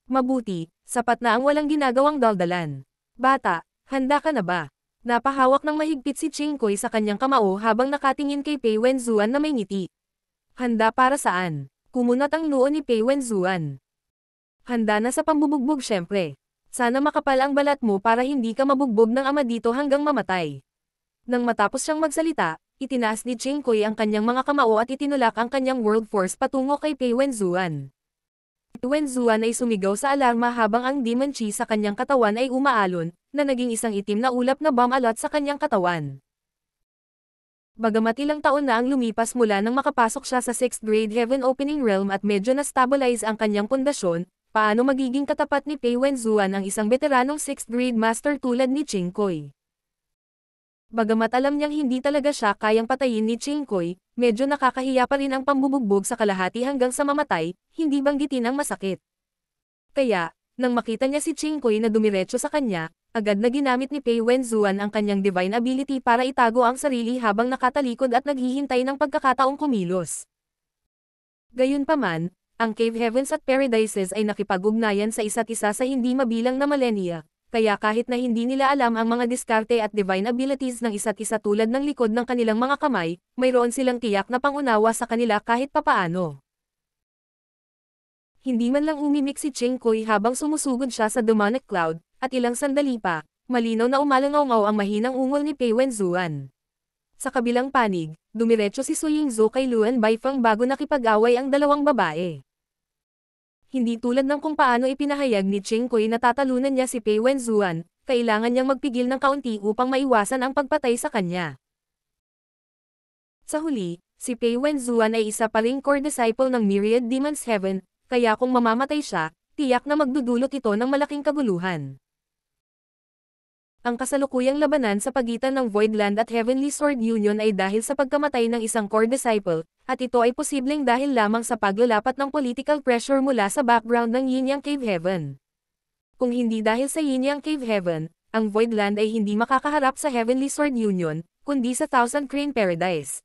Mabuti, sapat na ang walang ginagawang daldalan. Bata, handa ka na ba? Napahawak ng mahigpit si Qingkoy sa kanyang kamao habang nakatingin kay Pei Wenzuan na may ngiti. Handa para saan? Kumunat ang noo ni Pei Wenzuan. Handa na sa pambubugbog syempre. Sana makapal ang balat mo para hindi ka mabugbog ng ama dito hanggang mamatay. Nang matapos siyang magsalita, itinaas ni Qingkoy ang kanyang mga kamao at itinulak ang kanyang world force patungo kay Pei Wenzuan. Pei Wenzuan ay sumigaw sa alarma habang ang demon chi sa kanyang katawan ay umaalon, na naging isang itim na ulap na bomb alot sa kanyang katawan. Bagamat ilang taon na ang lumipas mula nang makapasok siya sa 6th grade Heaven Opening Realm at medyo na-stabilize ang kanyang pundasyon, paano magiging katapat ni Pei Wenzuan ang isang veteranong 6th grade master tulad ni Ching Koy? Bagamat alam niyang hindi talaga siya kayang patayin ni Ching Koy, medyo nakakahiya pa rin ang pambubugbog sa kalahati hanggang sa mamatay, hindi banggitin ang masakit. Kaya, nang makita niya si Ching Koy na dumiretso sa kanya, agad na ginamit ni Pei Wenzuan ang kanyang divine ability para itago ang sarili habang nakatalikod at naghihintay ng pagkakataong kumilos. Gayunpaman, ang Cave Heavens at Paradises ay nakipag-ugnayan sa isa't isa sa hindi mabilang na millennia, kaya kahit na hindi nila alam ang mga diskarte at divine abilities ng isa't isa tulad ng likod ng kanilang mga kamay, mayroon silang tiyak na pangunawa sa kanila kahit papaano. Hindi man lang umimik si Ching Koy habang sumusugod siya sa demonic cloud, at ilang sandali pa, malinaw na umalangaw ang mahinang ungol ni Pei Wenzuan. Sa kabilang panig, dumiretso si Su Yingzhou kay Luan Baifeng bago nakipag-away ang dalawang babae. Hindi tulad ng kung paano ipinahayag ni Ching Koy na tatalunan niya si Pei Wenzuan, kailangan niyang magpigil ng kaunti upang maiwasan ang pagpatay sa kanya. Sa huli, si Pei Wenzuan ay isa pa ring core disciple ng Myriad Demons Heaven, kaya kung mamamatay siya, tiyak na magdudulot ito ng malaking kaguluhan. Ang kasalukuyang labanan sa pagitan ng Voidland at Heavenly Sword Union ay dahil sa pagkamatay ng isang core disciple, at ito ay posibleng dahil lamang sa paglalapat ng political pressure mula sa background ng Yinyang Cave Heaven. Kung hindi dahil sa Yinyang Cave Heaven, ang Voidland ay hindi makakaharap sa Heavenly Sword Union, kundi sa Thousand Crane Paradise.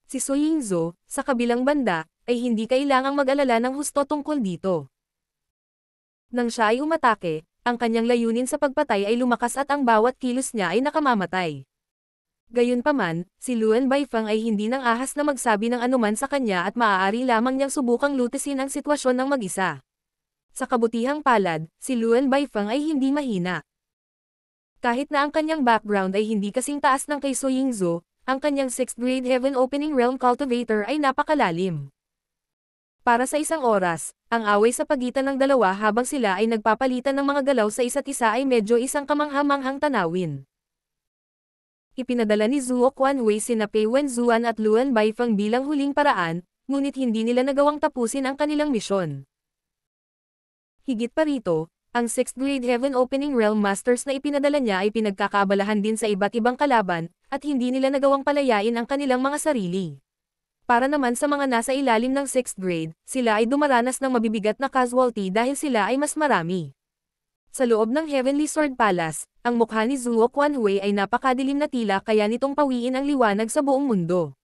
Si Su Yingzhou, sa kabilang banda, ay hindi kailangang mag-alala ng husto tungkol dito. Nang siya ay umatake, ang kanyang layunin sa pagpatay ay lumakas at ang bawat kilos niya ay nakamamatay. Gayunpaman, si Luan Baifeng ay hindi nang ahas na magsabi ng anuman sa kanya at maaari lamang niyang subukang lutisin ang sitwasyon ng mag-isa. Sa kabutihang palad, si Luan Baifeng ay hindi mahina. Kahit na ang kanyang background ay hindi kasing taas ng kay Su Yingzhou, ang kanyang 6th grade Heaven Opening Realm Cultivator ay napakalalim. Para sa isang oras, ang away sa pagitan ng dalawa habang sila ay nagpapalitan ng mga galaw sa isa't isa ay medyo isang kamangha-manghang tanawin. Ipinadala ni Zhuo Quanwei sina Pei Wenzuan at Luan Baifeng bilang huling paraan, ngunit hindi nila nagawang tapusin ang kanilang misyon. Higit pa rito, ang 6th grade Heaven Opening Realm Masters na ipinadala niya ay pinagkakaabalahan din sa iba't ibang kalaban, at hindi nila nagawang palayain ang kanilang mga sarili. Para naman sa mga nasa ilalim ng 6th grade, sila ay dumaranas ng mabibigat na casualty dahil sila ay mas marami. Sa loob ng Heavenly Sword Palace, ang mukha ni Zhuo Quanwei ay napakadilim na tila kaya nitong pawiin ang liwanag sa buong mundo.